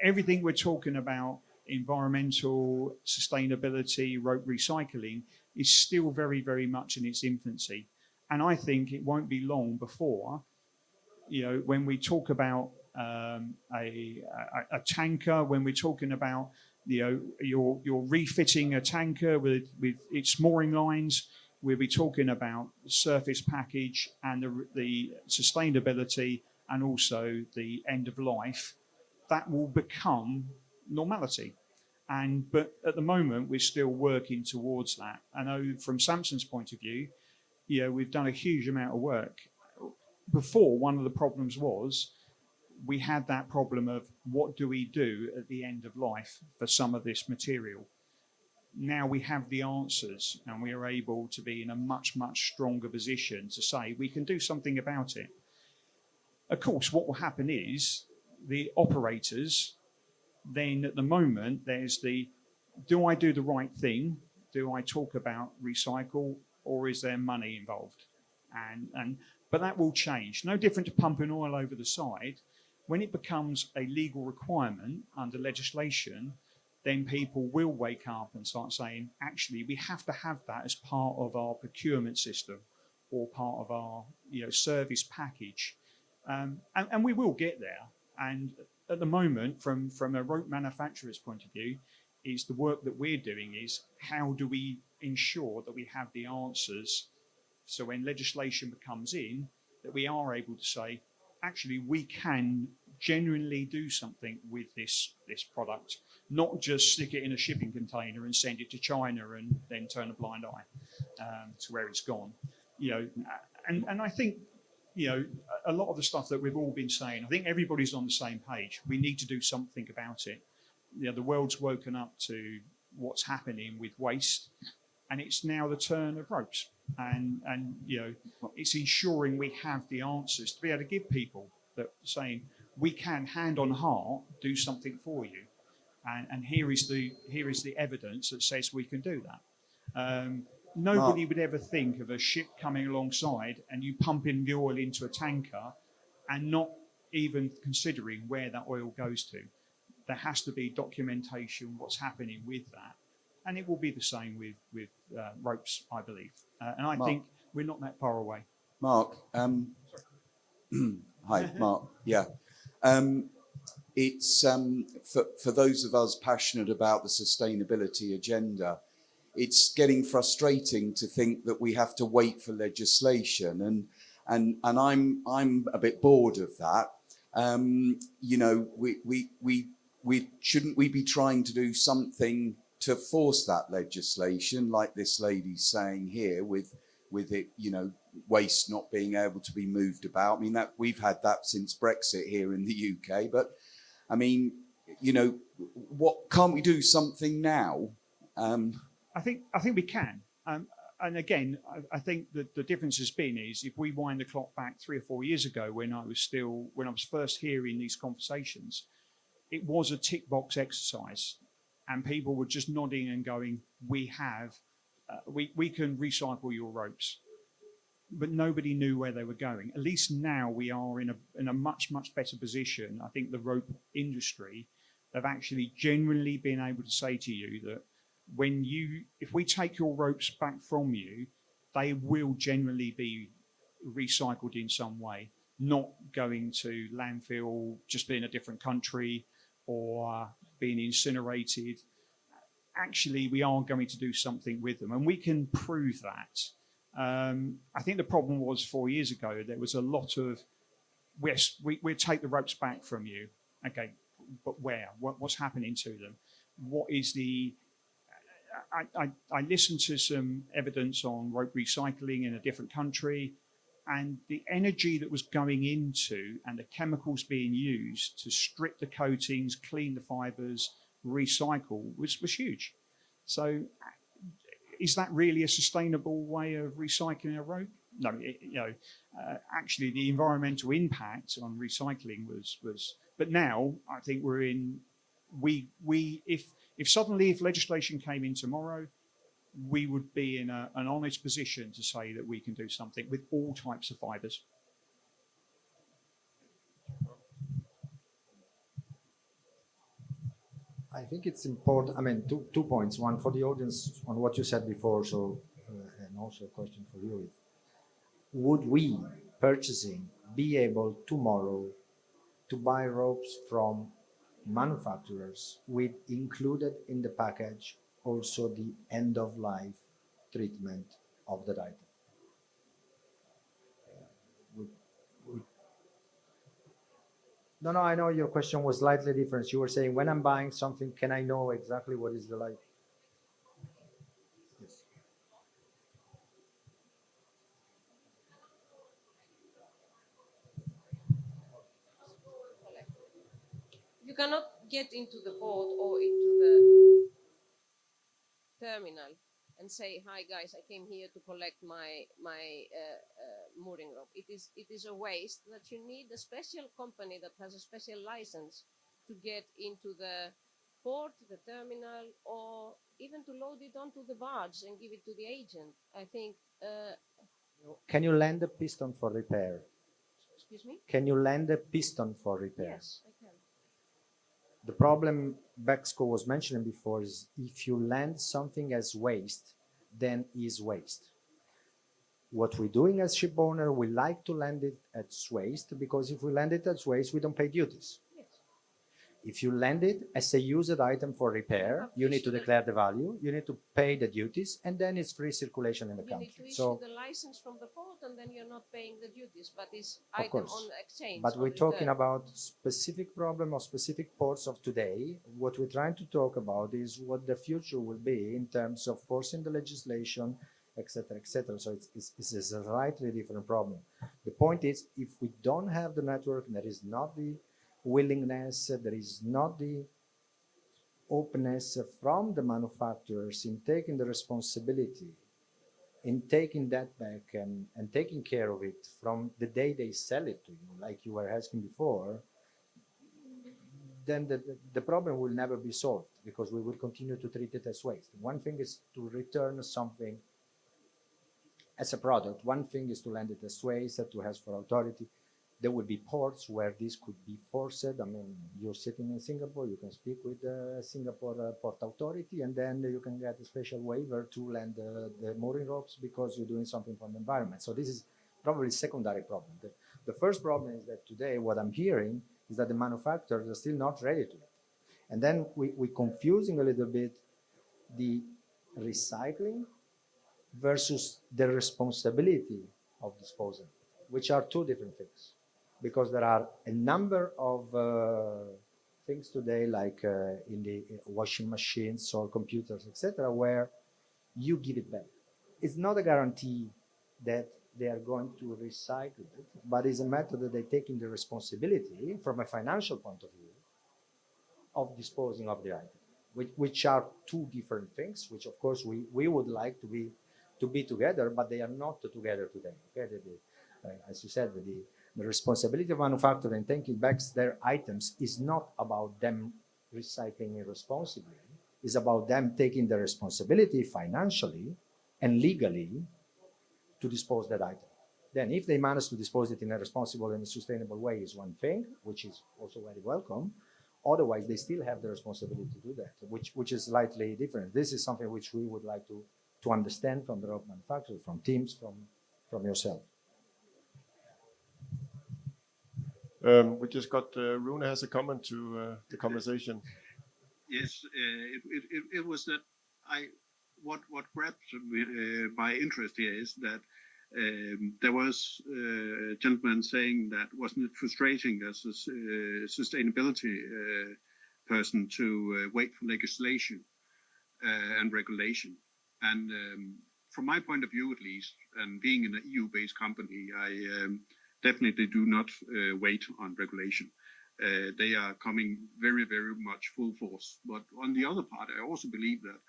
everything we're talking about, environmental sustainability, rope recycling, is still very, very much in its infancy. And I think it won't be long before, when we talk about a tanker, when we're talking about, you're refitting a tanker with its mooring lines, we'll be talking about the surface package and the sustainability and also the end of life. That will become normality. But at the moment, we're still working towards that. I know from Samson's point of view, we've done a huge amount of work. Before, one of the problems was we had that problem of what do we do at the end of life for some of this material. Now we have the answers, and we are able to be in a much, much stronger position to say we can do something about it. Of course, what will happen is the operators, then at the moment, there's do I do the right thing? Do I talk about recycle, or is there money involved? But that will change. No different to pumping oil over the side. When it becomes a legal requirement under legislation, then people will wake up and start saying, actually, we have to have that as part of our procurement system or part of our service package. And we will get there. And at the moment, from a rope manufacturer's point of view, is the work that we're doing is how do we ensure that we have the answers, so when legislation comes in, that we are able to say, actually, we can genuinely do something with this product, not just stick it in a shipping container and send it to China and then turn a blind eye to where it's gone. You know, and I think, you know, a lot of the stuff that we've all been saying, I think everybody's on the same page. We need to do something about it. You know, the world's woken up to what's happening with waste, and it's now the turn of ropes. And you know, it's ensuring we have the answers to be able to give people that saying we can, hand on heart, do something for you. And here is the evidence that says we can do that. Nobody would ever think of a ship coming alongside and you pumping the oil into a tanker and not even considering where that oil goes to. There has to be documentation what's happening with that. And it will be the same with ropes, I believe. And I think we're not that far away. Mark, hi, Mark. Yeah. It's for those of us passionate about the sustainability agenda, it's getting frustrating to think that we have to wait for legislation, and I'm a bit bored of that. You know, we shouldn't we be trying to do something to force that legislation, like this lady's saying here, with it, you know, waste not being able to be moved about. I mean, that we've had that since Brexit here in the UK, but I mean, you know, what can't we do something now? I think we can. And again, I think that the difference has been is if we wind the clock back 3 or 4 years ago when I was first hearing these conversations, it was a tick box exercise, and people were just nodding and going, we can recycle your ropes. But nobody knew where they were going. At least now we are in a much, much better position. I think the rope industry have actually genuinely been able to say to you that if we take your ropes back from you, they will generally be recycled in some way, not going to landfill, just being a different country or being incinerated. Actually, we are going to do something with them, and we can prove that. I think the problem was 4 years ago, there was a lot of, yes, we'll take the ropes back from you. Okay, but where? What's happening to them? What is the... I listened to some evidence on rope recycling in a different country, and the energy that was going into and the chemicals being used to strip the coatings, clean the fibers, recycle was huge. So is that really a sustainable way of recycling a rope? No, actually the environmental impact on recycling was, but now I think we're in, if suddenly legislation came in tomorrow, we would be in an honest position to say that we can do something with all types of fibers. I think it's important. I mean, two points. One for the audience on what you said before. So, and also a question for you: would we, purchasing, be able tomorrow to buy ropes from manufacturers with included in the package also the end-of-life treatment of that item? No, I know your question was slightly different. You were saying, when I'm buying something, can I know exactly what is the life? Yes. You cannot get into the port or into the terminal and say, "Hi guys, I came here to collect my mooring rope." It is a waste that you need a special company that has a special license to get into the port, the terminal, or even to load it onto the barge and give it to the agent. I think. Can you lend a piston for repair? Excuse me? Can you lend a piston for repair? Yes, I can. The problem Bexco was mentioning before is if you land something as waste, then is waste. What we're doing as ship owner, we like to land it as waste, because if we land it as waste, we don't pay duties. Yes. If you land it as a used item for repair, you need to declare the value, you need to pay the duties, and then it's free circulation in the You country. need to issue So, the license from the port, and then you're not paying the duties, but it's of item course, on exchange. but on we're talking return. about specific problem or specific ports of today. What we're trying to talk about is what the future will be in terms of forcing the legislation, etc., etc. So it's a slightly different problem. The point is, if we don't have the network, there is not the willingness, there is not the openness from the manufacturers in taking the responsibility, in taking that back and taking care of it from the day they sell it to you, like you were asking before, then the problem will never be solved because we will continue to treat it as waste. One thing is to return something as a product. One thing is to land it as waste, to ask for authority. There will be ports where this could be forced. I mean, you're sitting in Singapore, you can speak with the Singapore Port Authority, and then you can get a special waiver to land the mooring ropes because you're doing something for the environment. So this is probably a secondary problem. The first problem is that today what I'm hearing is that the manufacturers are still not ready to it. And then we're confusing a little bit the recycling versus the responsibility of disposal, which are two different things. Because there are a number of things today, like in the washing machines or computers, etc., where you give it back. It's not a guarantee that they are going to recycle it, but it's a matter that they're taking the responsibility from a financial point of view of disposing of the item, which are two different things, which of course we would like to be together, but they are not together today. Okay? As you said, the responsibility of manufacturing taking back their items is not about them recycling irresponsibly. It's about them taking the responsibility financially and legally to dispose that item. Then if they manage to dispose it in a responsible and a sustainable way is one thing, which is also very welcome. Otherwise, they still have the responsibility to do that, which is slightly different. This is something which we would like to understand from the rope manufacturer, from teams, from yourself. We just got Rune has a comment to the conversation. Yes, it was that what grabbed my interest here is that there was a gentleman saying that wasn't it frustrating as a sustainability person to wait for legislation and regulation. And from my point of view, at least, and being in an EU-based company, I definitely do not wait on regulation. They are coming very, very much full force. But on the other part, I also believe that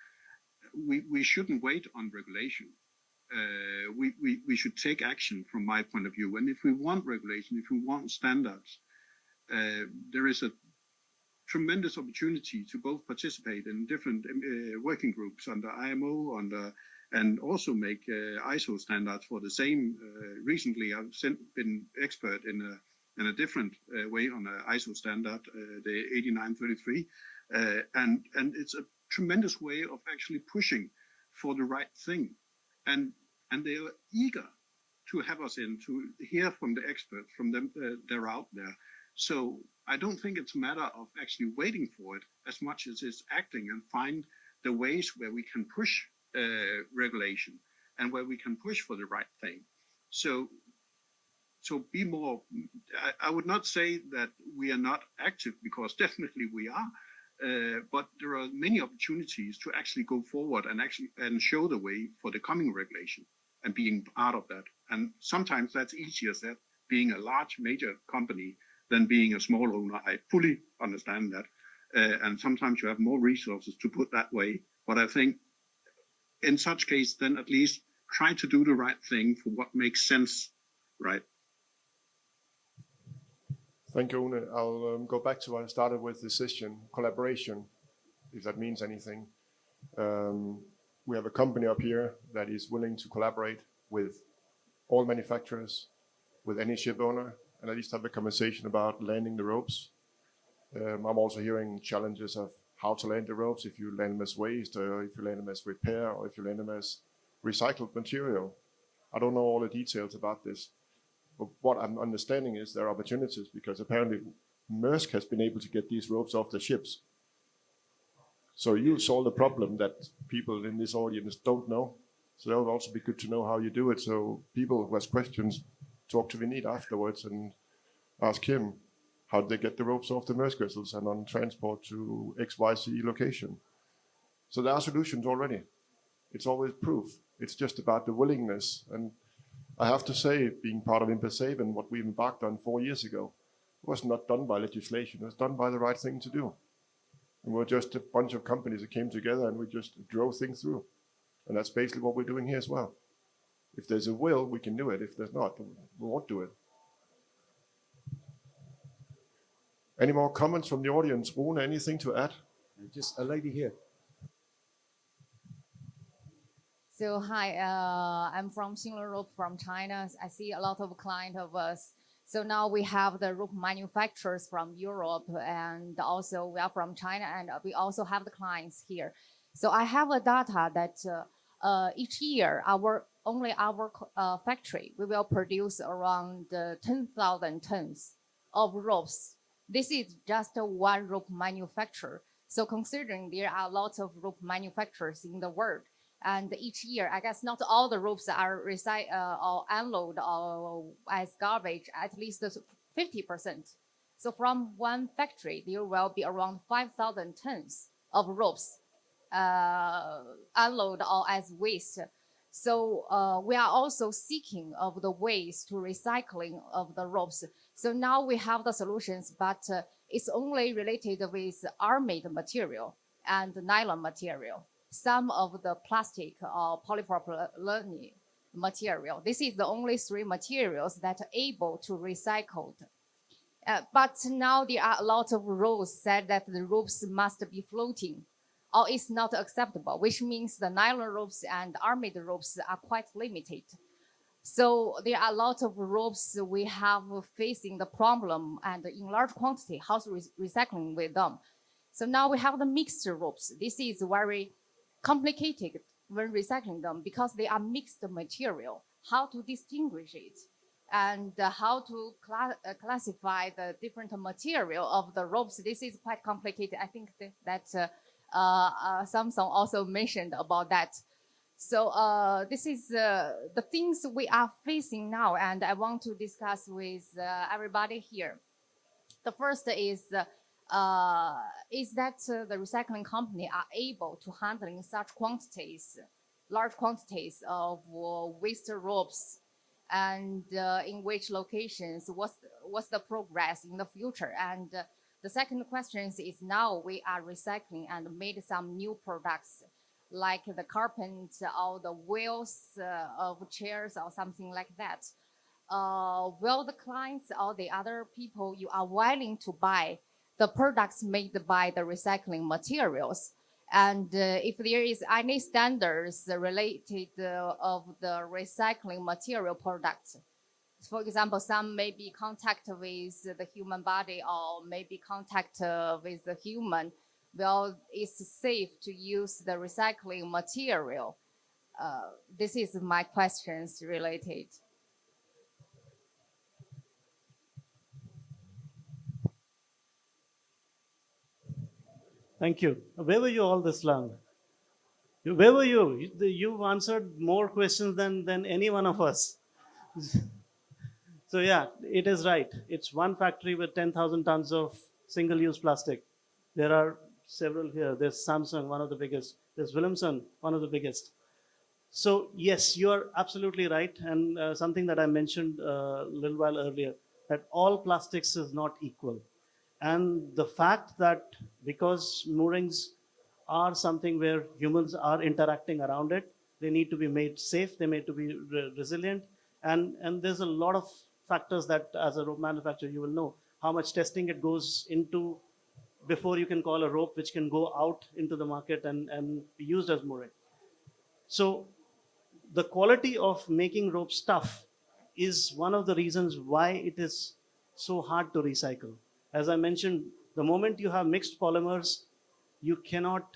we shouldn't wait on regulation. We should take action from my point of view. And if we want regulation, if we want standards, there is a tremendous opportunity to both participate in different working groups under IMO, and also make ISO standards for the same. Recently, I've been expert in a different way on an ISO standard, the 8933, and it's a tremendous way of actually pushing for the right thing, and they are eager to have us in to hear from the experts, from them. They're out there. So I don't think it's a matter of actually waiting for it as much as it's acting and find the ways where we can push regulation and where we can push for the right thing. So be more. I would not say that we are not active, because definitely we are. But there are many opportunities to actually go forward and show the way for the coming regulation and being part of that. And sometimes that's easier said, being a large major company, than being a small owner. I fully understand that. And sometimes you have more resources to put that way. But I think in such case, then at least try to do the right thing for what makes sense, right? Thank you, Rune. I'll go back to what I started with, decision, collaboration, if that means anything. We have a company up here that is willing to collaborate with all manufacturers, with any ship owner, and at least have a conversation about landing the ropes. I'm also hearing challenges of how to land the ropes, if you land them as waste, or if you land them as repair, or if you land them as recycled material. I don't know all the details about this, but what I'm understanding is there are opportunities, because apparently Maersk has been able to get these ropes off the ships. So you solve the problem that people in this audience don't know. So that would also be good to know how you do it. So people who has questions, talk to Vineet afterwards and ask him how did they get the ropes off the Maersk vessels and on transport to XYZ location. So there are solutions already. It's always proof. It's just about the willingness. And I have to say, being part of IMPA Save and what we embarked on 4 years ago, was not done by legislation. It was done by the right thing to do. And we're just a bunch of companies that came together and we just drove things through. And that's basically what we're doing here as well. If there's a will, we can do it. If there's not, we won't do it. Any more comments from the audience? Rune, anything to add? Just a lady here. So hi, I'm from Xinlu Rope from China. I see a lot of clients of us. So now we have the rope manufacturers from Europe, and also we are from China, and we also have the clients here. So I have a data that each year our factory, we will produce around 10,000 tons of ropes. This is just one rope manufacturer. So considering there are lots of rope manufacturers in the world, and each year, I guess not all the ropes are recycled or unloaded or as garbage, at least 50%. So from one factory, there will be around 5,000 tons of ropes unloaded or as waste. So we are also seeking of the ways to recycling of the ropes. So now we have the solutions, but it's only related with armade material and nylon material. Some of the plastic or polypropylene material. This is the only three materials that are able to recycle. But now there are a lot of rules said that the ropes must be floating or it's not acceptable, which means the nylon ropes and armade ropes are quite limited. So there are a lot of ropes we have facing the problem and in large quantity, how to recycling with them. So now we have the mixed ropes. This is very complicated when recycling them because they are mixed material. How to distinguish it and how to classify the different material of the ropes. This is quite complicated. I think that Samsung also mentioned about that. So this is the things we are facing now, and I want to discuss with everybody here. The first is that the recycling company are able to handling such quantities, large quantities of waste ropes, and in which locations, what's the progress in the future? And the second question is now we are recycling and made some new products like the carpet or the wheels of chairs or something like that. Will the clients or the other people you are willing to buy the products made by the recycling materials? And if there is any standards related of the recycling material products, for example, some may be contact with the human body or maybe contact with the human. Well, it's safe to use the recycling material. This is my questions related. Thank you. Where were you all this long? Where were you? You've answered more questions than any one of us. So yeah, it is right. It's one factory with 10,000 tons of single-use plastic. There are several here. There's Samsung, one of the biggest. There's Williamson, one of the biggest. So yes, you are absolutely right. And something that I mentioned a little while earlier, that all plastics is not equal. And the fact that because moorings are something where humans are interacting around it, they need to be made safe, they need to be resilient. And there's a lot of factors that as a rope manufacturer, you will know how much testing it goes into before you can call a rope which can go out into the market and be used as mooring. So the quality of making ropes tough is one of the reasons why it is so hard to recycle. As I mentioned, the moment you have mixed polymers, you cannot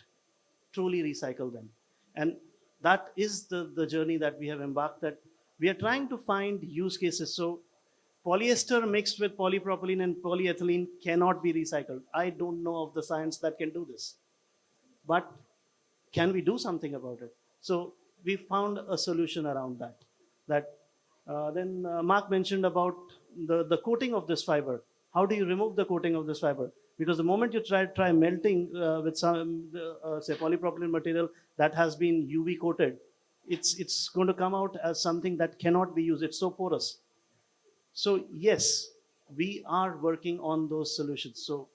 truly recycle them. And that is the journey that we have embarked, that we are trying to find use cases. So polyester mixed with polypropylene and polyethylene cannot be recycled. I don't know of the science that can do this. But can we do something about it? So we found a solution around that. Then Mark mentioned about the coating of this fiber. How do you remove the coating of this fiber? Because the moment you try melting with some, say, polypropylene material that has been UV coated, it's going to come out as something that cannot be used. It's so porous. So yes, we are working on those solutions. So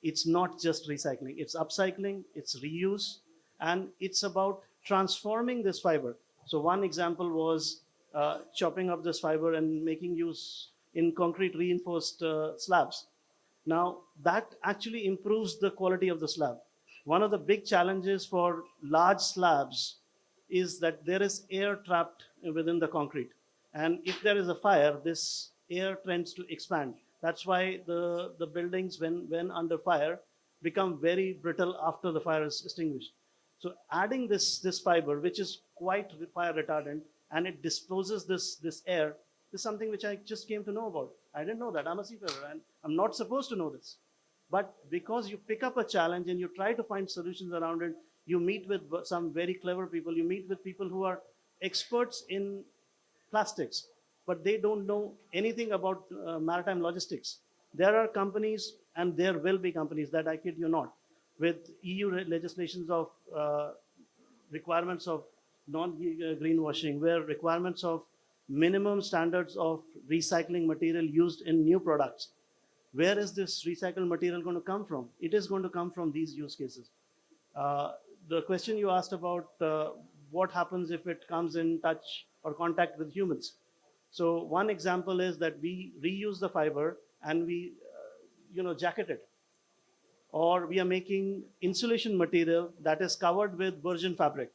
it's not just recycling, it's upcycling, it's reuse, and it's about transforming this fiber. So one example was chopping up this fiber and making use in concrete reinforced slabs. Now that actually improves the quality of the slab. One of the big challenges for large slabs is that there is air trapped within the concrete. And if there is a fire, this air tends to expand. That's why the buildings, when under fire, become very brittle after the fire is extinguished. So adding this fiber, which is quite fire retardant, and it disposes this air, is something which I just came to know about. I didn't know that. I'm a seafarer, and I'm not supposed to know this. But because you pick up a challenge and you try to find solutions around it, you meet with some very clever people. You meet with people who are experts in plastics, but they don't know anything about maritime logistics. There are companies, and there will be companies, that I kid you not, with EU legislations of requirements of non-greenwashing, where requirements of minimum standards of recycling material used in new products. Where is this recycled material going to come from? It is going to come from these use cases. The question you asked about what happens if it comes in touch or contact with humans. So one example is that we reuse the fiber and we jacket it. Or we are making insulation material that is covered with virgin fabric,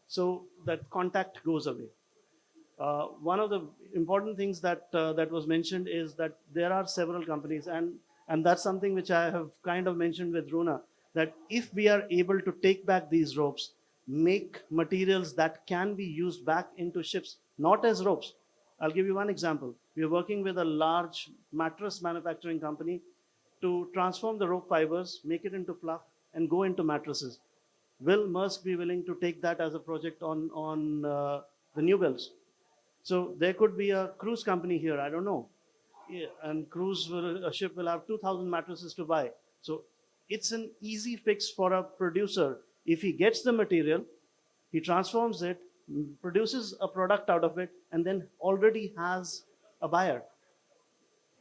so that contact goes away. One of the important things that was mentioned is that there are several companies, and that's something which I have kind of mentioned with Runa, that if we are able to take back these ropes, make materials that can be used back into ships, not as ropes. I'll give you one example. We are working with a large mattress manufacturing company to transform the rope fibers, make it into fluff, and go into mattresses. Will Maersk be willing to take that as a project on the new builds? So there could be a cruise company here, I don't know. Yeah, and a ship will have 2,000 mattresses to buy. So it's an easy fix for a producer. If he gets the material, he transforms it, produces a product out of it, and then already has a buyer.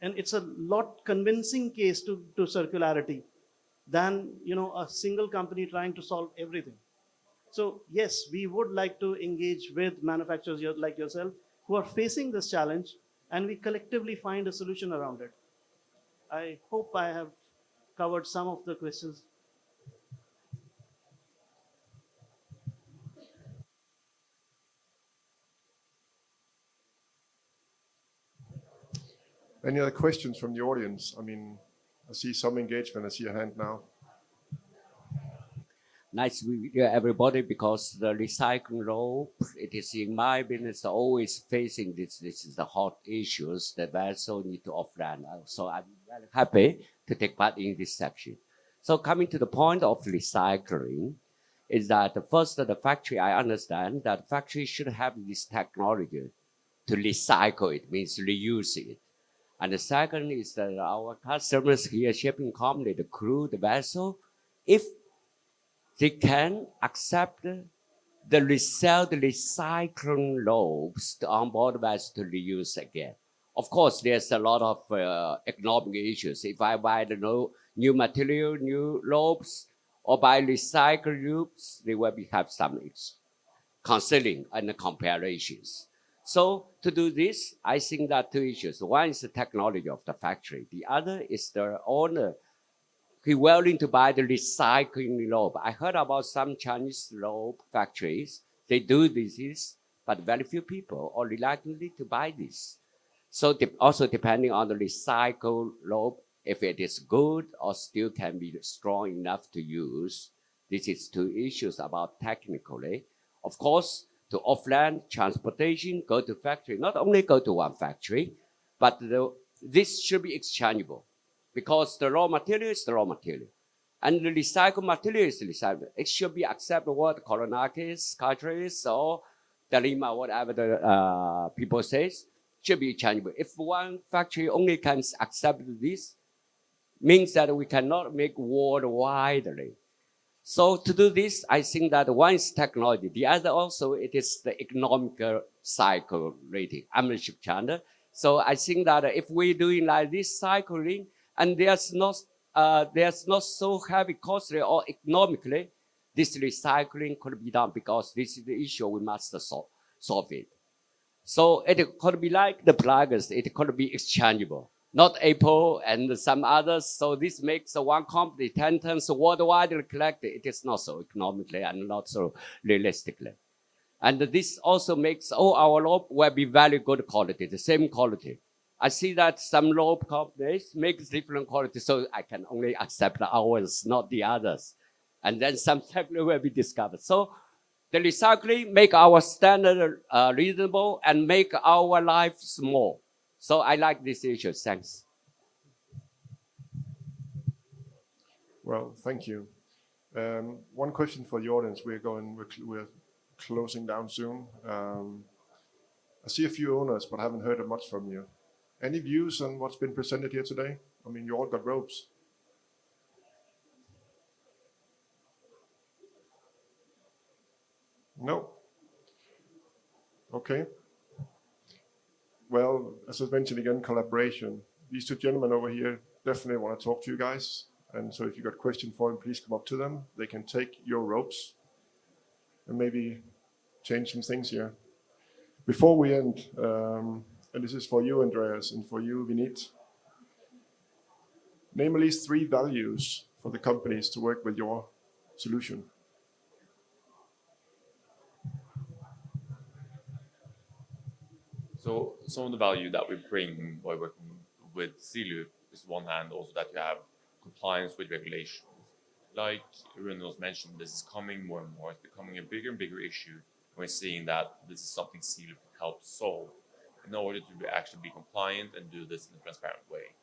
And it's a lot convincing case to circularity than a single company trying to solve everything. So yes, we would like to engage with manufacturers like yourself who are facing this challenge, and we collectively find a solution around it. I hope I have covered some of the questions. Any other questions from the audience? I mean, I see some engagement. I see a hand now. Nice to meet you, everybody, because the recycling rope, it is in my business always facing this is the hot issues that vessel need to offline. So I'm very happy to take part in this section. So coming to the point of recycling, is that first the factory, I understand that factory should have this technology to recycle it, means reuse it. And the second is that our customers here, shipping company, the crew, the vessel, if they can accept the recycling ropes on board vessel to reuse again. Of course, there's a lot of economic issues. If I buy the new material, new ropes, or buy recycled ropes, they will have some considering and comparisons. So to do this, I think that two issues. One is the technology of the factory. The other is the owner. He willing to buy the recycling rope. I heard about some Chinese rope factories. They do this, but very few people are reluctant to buy this. So also depending on the recycled rope, if it is good or still can be strong enough to use. This is two issues about technically. Of course, to offline transportation, go to factory, not only go to one factory, but this should be exchangeable because the raw material is the raw material. And the recycled material is recyclable. It should be acceptable what Koronakis, Cartridge, or Dalima, whatever the people say, should be changeable. If one factory only can accept this, means that we cannot make worldwide. So to do this, I think that one is technology. The other also, it is the economical cycle rating. I'm a ship chandler. So I think that if we're doing like this cycling, and there's not so heavy costly or economically, this recycling could be done because this is the issue we must solve it. So it could be like the plugs, it could be exchangeable, not Apple and some others. So this makes one company 10 tons worldwide collected. It is not so economically and not so realistically. And this also makes all our rope will be very good quality, the same quality. I see that some rope companies make different quality, so I can only accept ours, not the others. And then some technology will be discovered. So the recycling make our standard reasonable and make our life small. So I like this issue. Thanks. Well, thank you. One question for the audience. We're closing down soon. I see a few owners, but I haven't heard much from you. Any views on what's been presented here today? I mean, you all got ropes. No? Okay. Well, as I mentioned again, collaboration. These two gentlemen over here definitely want to talk to you guys. And so if you've got a question for them, please come up to them. They can take your ropes and maybe change some things here. Before we end, and this is for you, Andreas, and for you, Vinit, name at least 3 values for the companies to work with your solution. So some of the value that we bring by working with Sealoop is one hand also that you have compliance with regulations. Like Rune was mentioned, this is coming more and more. It's becoming a bigger and bigger issue. We're seeing that this is something Sealoop can help solve in order to actually be compliant and do this in a transparent way.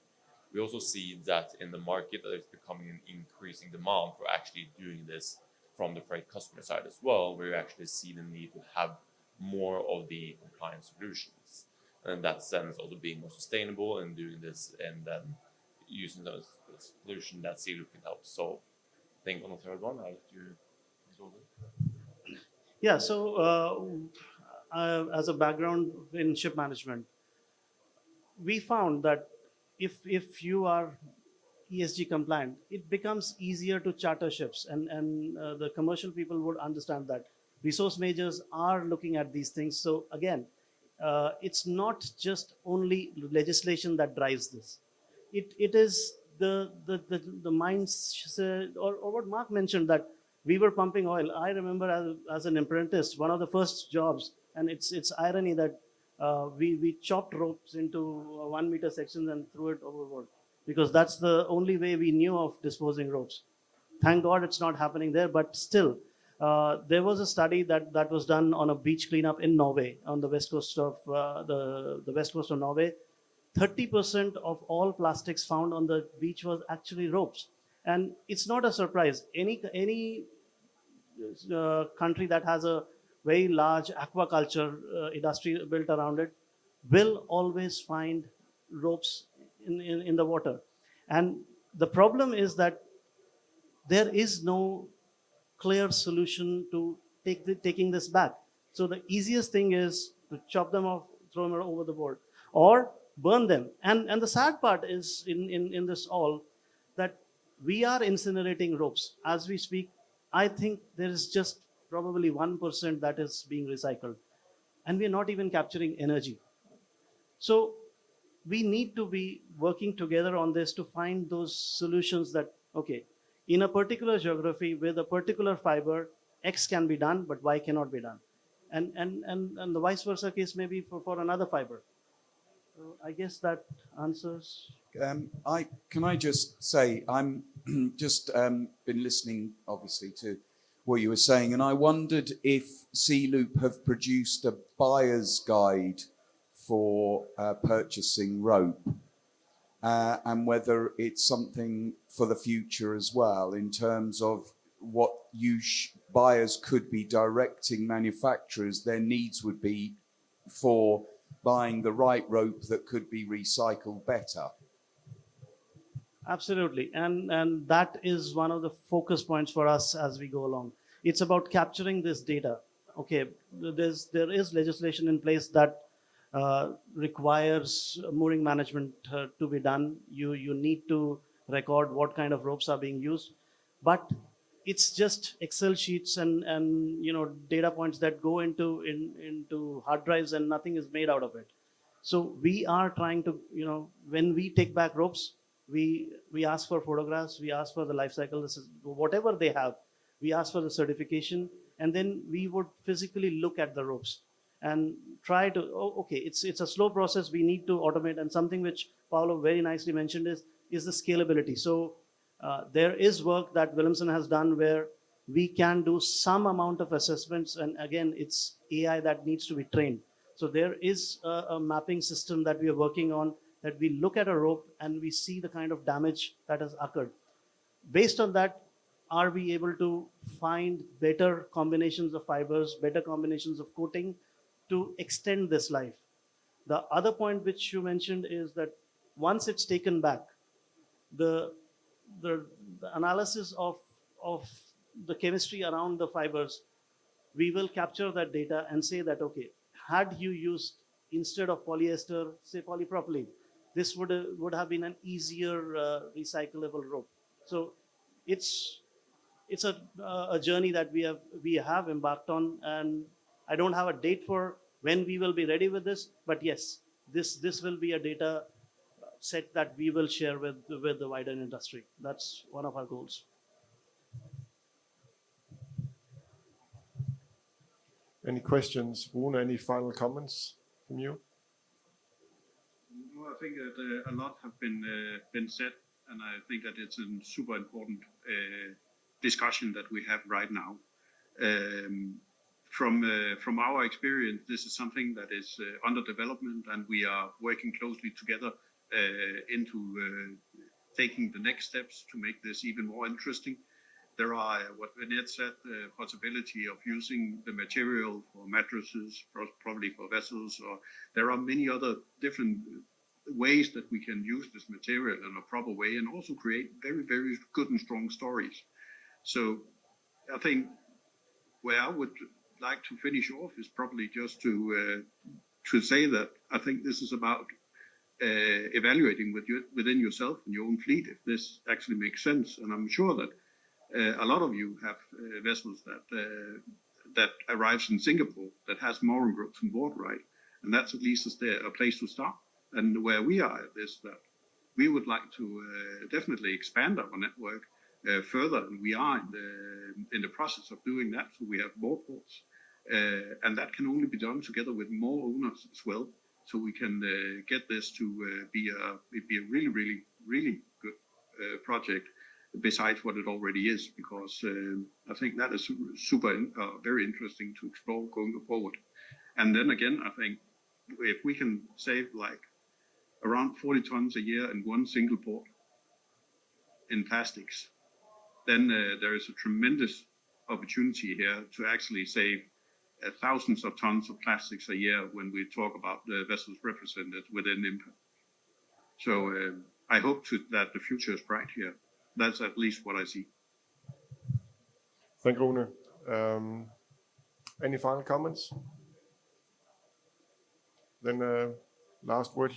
We also see that in the market that it's becoming an increasing demand for actually doing this from the freight customer side as well, where you actually see the need to have more of the compliant solutions. And in that sense, also being more sustainable and doing this and then using those solution that Sealoop can help solve. I think on the third one, I'll let you resolve it. Yeah, so as a background in ship management, we found that if you are ESG compliant, it becomes easier to charter ships, and the commercial people would understand that. Resource majors are looking at these things. So again, it's not just only legislation that drives this. It is the mindset, or what Mark mentioned, that we were pumping oil. I remember as an apprentice, one of the first jobs, and it's irony that we chopped ropes into 1 meter sections and threw it overboard, because that's the only way we knew of disposing ropes. Thank God it's not happening there, but still, there was a study that was done on a beach cleanup in Norway, on the west coast of the west coast of Norway. 30% of all plastics found on the beach was actually ropes. And it's not a surprise. Any country that has a very large aquaculture industry built around it will always find ropes in the water. And the problem is that there is no clear solution to taking this back. So the easiest thing is to chop them off, throw them over the board, or burn them. And the sad part is in this all that we are incinerating ropes. As we speak, I think there is just probably 1% that is being recycled. And we are not even capturing energy. So we need to be working together on this to find those solutions that, okay, in a particular geography with a particular fiber, X can be done, but Y cannot be done. And the vice versa case may be for another fiber. So I guess that answers. Can I just say, I'm just been listening, obviously, to what you were saying, and I wondered if Sealoop have produced a buyer's guide for purchasing rope, and whether it's something for the future as well, in terms of what buyers could be directing manufacturers, their needs would be for buying the right rope that could be recycled better. Absolutely, and that is one of the focus points for us as we go along. It's about capturing this data. Okay, there is legislation in place that requires mooring management to be done. You need to record what kind of ropes are being used, but it's just Excel sheets and data points that go into hard drives, and nothing is made out of it. So we are trying to, when we take back ropes, we ask for photographs, we ask for the life cycle, whatever they have, we ask for the certification, and then we would physically look at the ropes and try to, okay, it's a slow process, we need to automate. And something which Paolo very nicely mentioned is the scalability. So there is work that Wilhelmsen has done where we can do some amount of assessments, and again, it's AI that needs to be trained. So there is a mapping system that we are working on, that we look at a rope and we see the kind of damage that has occurred. Based on that, are we able to find better combinations of fibers, better combinations of coating to extend this life? The other point which you mentioned is that once it's taken back, the analysis of the chemistry around the fibers, we will capture that data and say that, okay, had you used, instead of polyester, say polypropylene, this would have been an easier recyclable rope. So it's a journey that we have embarked on, and I don't have a date for when we will be ready with this, but yes, this will be a data set that we will share with the wider industry. That's one of our goals. Any questions? Rune, any final comments from you? No, I think that a lot have been said, and I think that it's a super important discussion that we have right now. From our experience, this is something that is under development, and we are working closely together into taking the next steps to make this even more interesting. There are, what Vinette said, the possibility of using the material for mattresses, probably for vessels, or there are many other different ways that we can use this material in a proper way and also create very, very good and strong stories. So I think where I would like to finish off is probably just to say that I think this is about evaluating within yourself and your own fleet if this actually makes sense. And I'm sure that a lot of you have vessels that arrives in Singapore that has mooring ropes on board, right? And that's at least a place to start. And where we are at this, that we would like to definitely expand our network further, and we are in the process of doing that. So we have more ports, and that can only be done together with more owners as well. So we can get this to be a really, really, really good project, besides what it already is, because I think that is super, very interesting to explore going forward. And then again, I think if we can save like around 40 tons a year in one single port in plastics, then there is a tremendous opportunity here to actually save thousands of tons of plastics a year when we talk about the vessels represented within IMPA. So I hope that the future is bright here. That's at least what I see. Thank you, Rune. Any final comments? Then last word.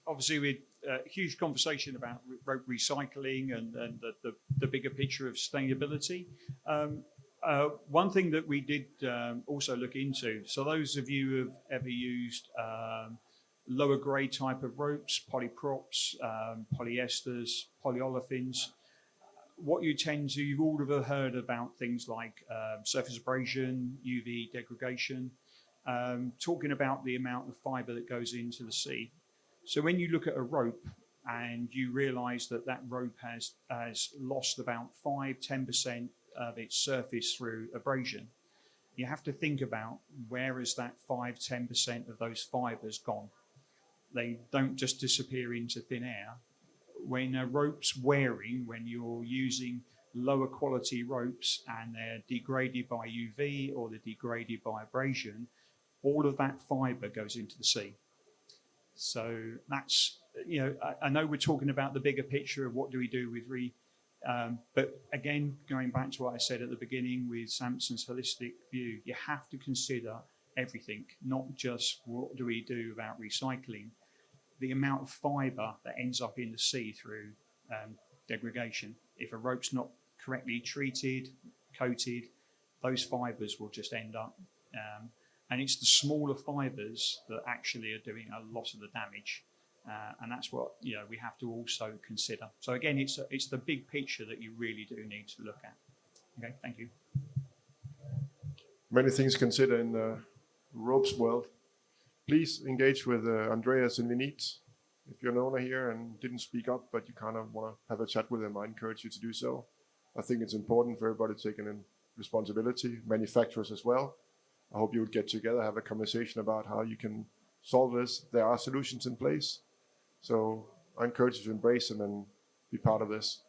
Obviously, we had a huge conversation about rope recycling and the bigger picture of sustainability. One thing that we did also look into, so those of you who have ever used lower grade type of ropes, polyprops, polyesters, polyolefins, what you tend to, you've all ever heard about things like surface abrasion, UV degradation, talking about the amount of fiber that goes into the sea. So when you look at a rope and you realize that that rope has lost about 5-10% of its surface through abrasion, you have to think about where is that 5-10% of those fibers gone. They don't just disappear into thin air. When a rope's wearing, when you're using lower quality ropes and they're degraded by UV or they're degraded by abrasion, all of that fiber goes into the sea. So that's, you know, I know we're talking about the bigger picture of what do we do with but again, going back to what I said at the beginning with Samson's holistic view, you have to consider everything, not just what do we do about recycling, the amount of fiber that ends up in the sea through degradation. If a rope's not correctly treated, coated, those fibers will just end up. And it's the smaller fibers that actually are doing a lot of the damage. And that's what, you know, we have to also consider. So again, it's the big picture that you really do need to look at. Okay, thank you. Many things consider in the ropes world. Please engage with Andreas and Vinit. If you're an owner here and didn't speak up, but you kind of want to have a chat with them, I encourage you to do so. I think it's important for everybody taking in responsibility, manufacturers as well. I hope you would get together, have a conversation about how you can solve this. There are solutions in place. So I encourage you to embrace them and be part of this.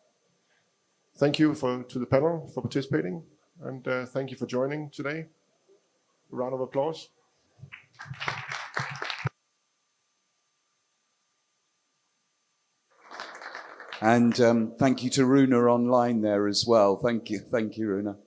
Thank you to the panel for participating, and thank you for joining today. A round of applause. And thank you to Runa online there as well. Thank you, Runa.